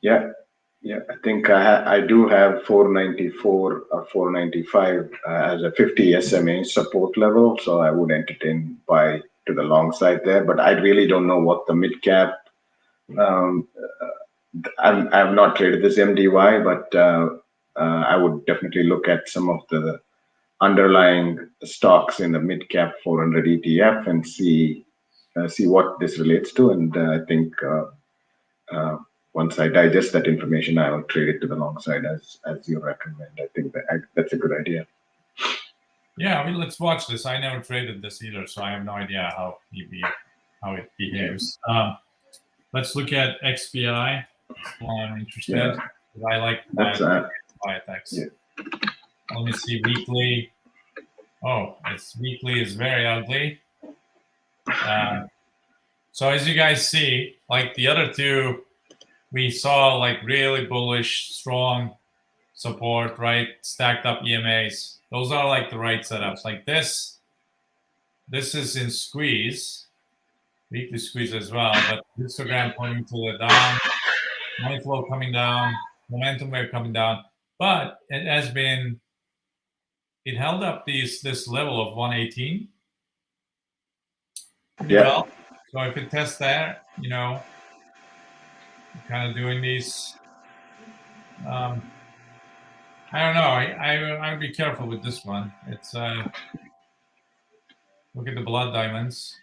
Yeah, I think I do have 494 or 495 as a 50 SMA support level, so I would entertain buy to the long side there. But I really don't know what the mid cap. I've not traded this MDY, but I would definitely look at some of the underlying stocks in the mid cap 400 ETF and see what this relates to. And I think once I digest that information, I will trade it to the long side as you recommend. I think that's a good idea. Yeah, I mean, let's watch this. I never traded this either, so I have no idea how it behaves. Let's look at XBI. I'm interested. Yeah. I like that. Yeah. Let me see weekly. Oh, its weekly is very ugly. So as you guys see, like the other two, we saw like really bullish, strong support, right? Stacked up EMAs. Those are like the right setups. Like this is in squeeze, weekly squeeze as well, but histogram pointing to the down, money flow coming down, momentum wave coming down. But it held up this level of 118. Yeah. Well, so if it tests there, kind of doing these. I don't know. I'd be careful with this one. It's look at the blood diamonds.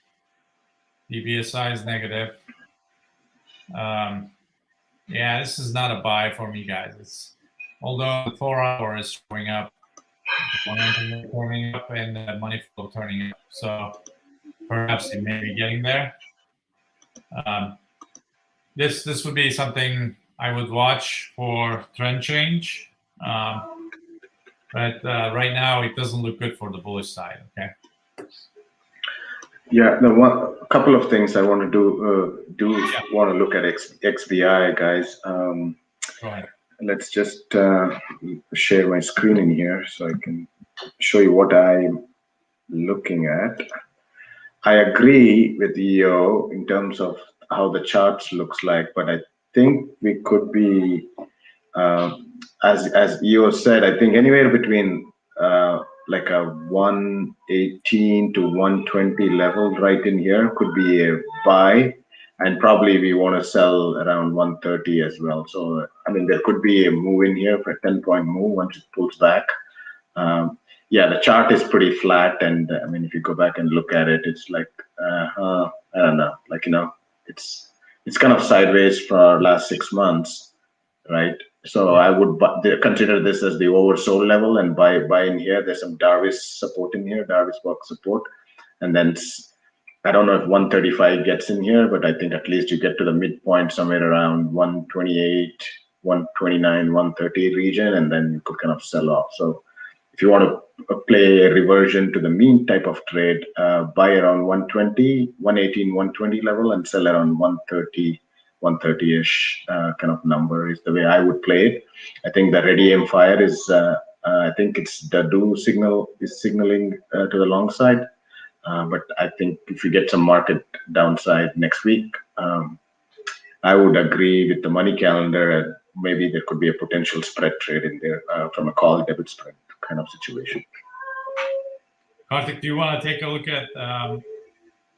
DBSI is negative. Yeah, this is not a buy for me, guys. although the 4 hour is showing up, momentum turning up, and money flow turning up. So perhaps it may be getting there. This would be something I would watch for trend change. But right now, it doesn't look good for the bullish side. Okay. Yeah, a couple of things I want to want to look at XBI, guys. Go ahead. Let's just share my screen in here so I can show you what I'm looking at. I agree with EO in terms of how the charts looks like, but I think we could be, as EO said, I think anywhere between like a 118 to 120 level right in here could be a buy, and probably we want to sell around 130 as well. So I mean, there could be a move in here for a 10-point move once it pulls back. Yeah, the chart is pretty flat, and I mean, if you go back and look at it, it's like I don't know, like it's kind of sideways for last 6 months, right? So I would consider this as the oversold level and buy in here. There's some Darvish support in here, Darvish box support, and then I don't know if 135 gets in here, but I think at least you get to the midpoint somewhere around 128, 129, 130 region, and then you could kind of sell off. So if you want to play a reversion to the mean type of trade, buy around 120, 118, 120 level and sell around 130, 130-ish kind of number is the way I would play it. I think the ready aim fire is, I think it's the do signal is signaling to the long side. But I think if you get some market downside next week, I would agree with the money calendar. Maybe there could be a potential spread trade in there from a call debit spread kind of situation. Karthik, do you want to take a look at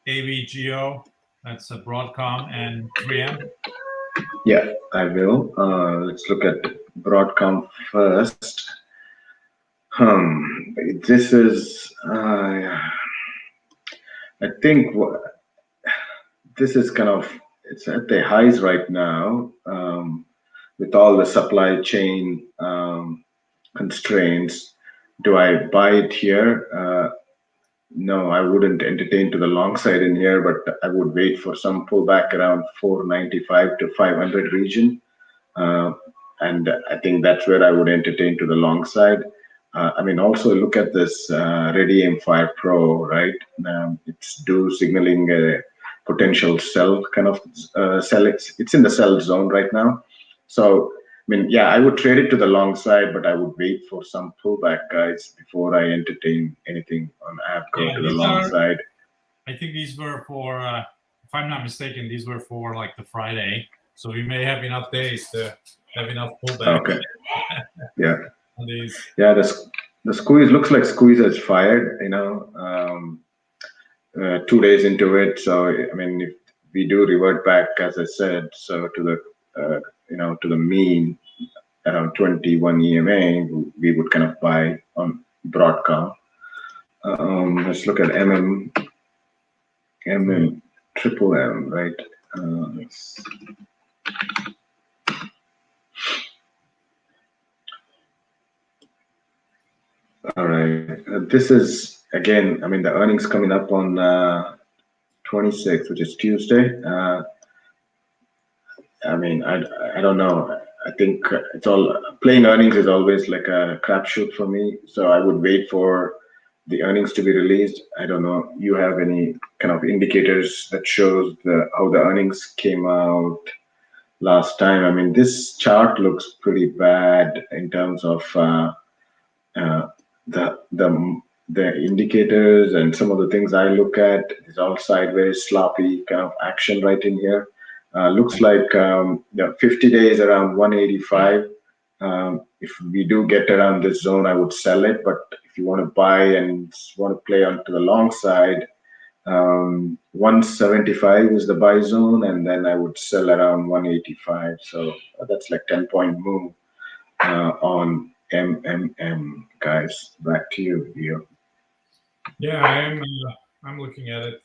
AVGO? That's a Broadcom and 3M. Yeah, I will. Let's look at Broadcom first. This is, I think this is kind of, it's at the highs right now with all the supply chain constraints. Do I buy it here? No, I wouldn't entertain to the long side in here, but I would wait for some pullback around 495 to 500 region. And I think that's where I would entertain to the long side. I mean, also look at this Ready Aim Fire Pro, right? It's signaling a potential sell kind of sell. It's in the sell zone right now. So, I mean, yeah, I would trade it to the long side, but I would wait for some pullback, guys, before I entertain anything on AppGo to the long side. I think these were for, if I'm not mistaken, these were for like the Friday. So we may have enough days to have enough pullback. Okay. Yeah. On these. Yeah, the squeeze looks like squeeze has fired, 2 days into it. So, I mean, if we do revert back, as I said, so to the, to the mean around 21 EMA, we would kind of buy on Broadcom. Let's look at triple M, right? All right. This is, again, I mean, the earnings coming up on 26th, which is Tuesday. I mean, I don't know. I think it's all playing earnings is always like a crapshoot for me. So I would wait for the earnings to be released. I don't know. You have any kind of indicators that shows how the earnings came out last time? I mean, this chart looks pretty bad in terms of the indicators and some of the things I look at is all sideways, sloppy kind of action right in here. Looks like 50 days around 185. If we do get around this zone, I would sell it. But if you want to buy and want to play onto the long side, 175 is the buy zone, and then I would sell around 185. So that's like 10-point move on MMM, guys. Back to you, Leo. Yeah, I'm looking at it.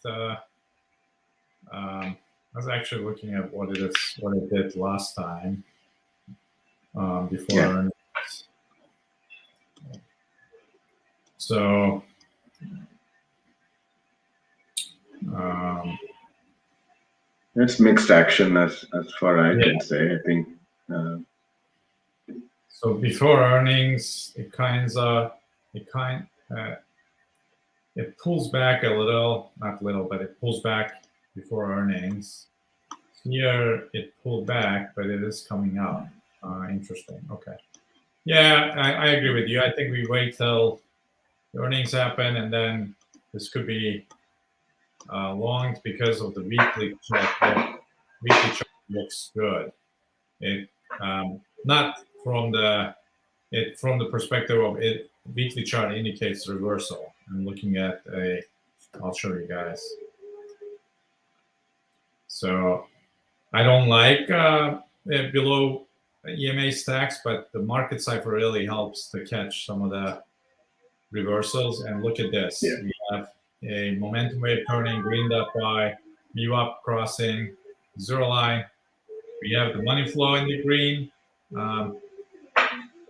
I was actually looking at what it did last time before earnings. So it's mixed action as far I Yeah. can say. I think. So before earnings, it pulls back a little, not little, but it pulls back before earnings. Here it pulled back, but it is coming up. Interesting. Okay. Yeah, I agree with you. I think we wait till the earnings happen, and then this could be longed because of the weekly chart. Weekly chart looks good. It not from the perspective of it. Weekly chart indicates reversal. I'm looking at I'll show you guys. So I don't like below EMA stacks, but the market cipher really helps to catch some of the reversals. And look at this. Yeah. We have a momentum wave turning, green dot buy, VWAP crossing, zero line. We have the money flow in the green.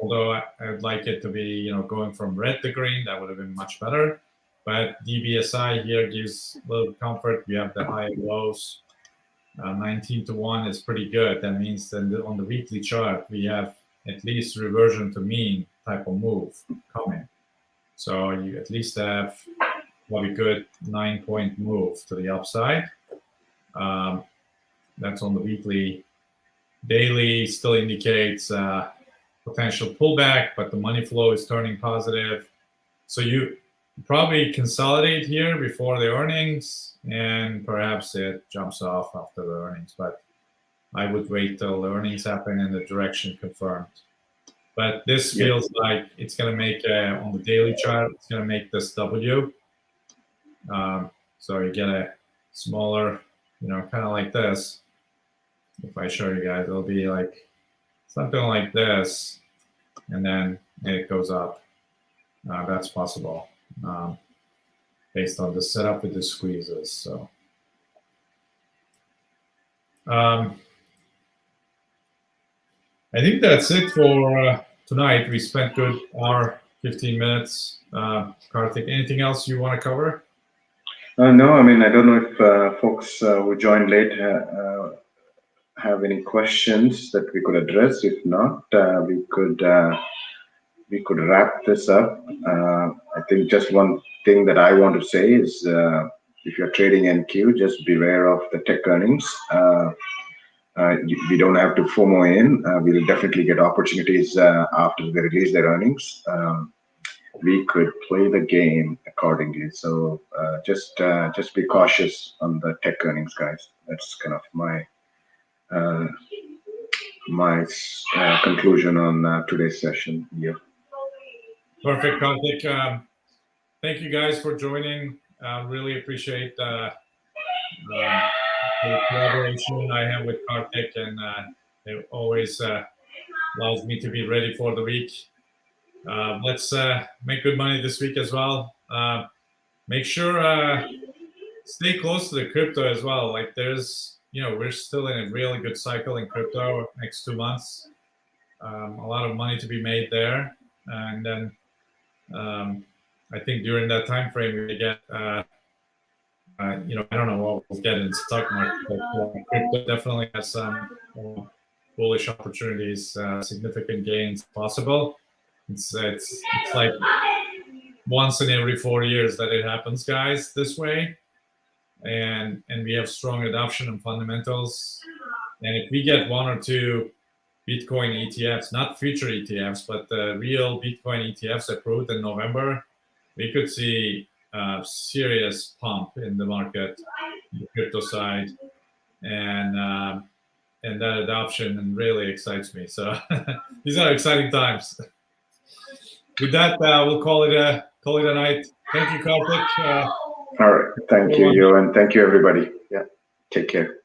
Although I'd like it to be, going from red to green, that would have been much better. But DBSI here gives a little comfort. We have the high and lows. 19-1 is pretty good. That means that on the weekly chart, we have at least reversion to mean type of move coming. So you at least have a good 9-point move to the upside. That's on the weekly. Daily still indicates potential pullback, but the money flow is turning positive. So you probably consolidate here before the earnings, and perhaps it jumps off after the earnings. But I would wait till the earnings happen and the direction confirmed. But this feels like it's going to make, on the daily chart, it's going to make this W. So you get a smaller, kind of like this. If I show you guys, it'll be like something like this, and then it goes up. That's possible based on the setup with the squeezes. So I think that's it for tonight. We spent good hour, 15 minutes. Karthik, anything else you want to cover? No, I mean, I don't know if folks who joined late have any questions that we could address. If not, we could wrap this up. I think just one thing that I want to say is if you're trading NQ, just beware of the tech earnings. We don't have to FOMO in. We'll definitely get opportunities after they release their earnings. We could play the game accordingly. So just be cautious on the tech earnings, guys. That's kind of my conclusion on today's session. Yeah. Perfect, Karthik. Thank you guys for joining. Really appreciate the collaboration I have with Karthik, and it always allows me to be ready for the week. Let's make good money this week as well. Make sure stay close to the crypto as well. Like we're still in a really good cycle in crypto next 2 months. A lot of money to be made there, and then I think during that time frame we get I don't know what we'll get in stock market, but crypto definitely has some bullish opportunities, significant gains possible. It's like once in every 4 years that it happens, guys, this way. And we have strong adoption and fundamentals. And if we get 1 or 2 Bitcoin ETFs, not future ETFs, but the real Bitcoin ETFs approved in November, we could see a serious pump in the market, the crypto side, and that adoption really excites me. So these are exciting times. With that, we'll call it a night. Thank you, Karthik. All right. Thank you, and thank you, everybody. Yeah. Take care.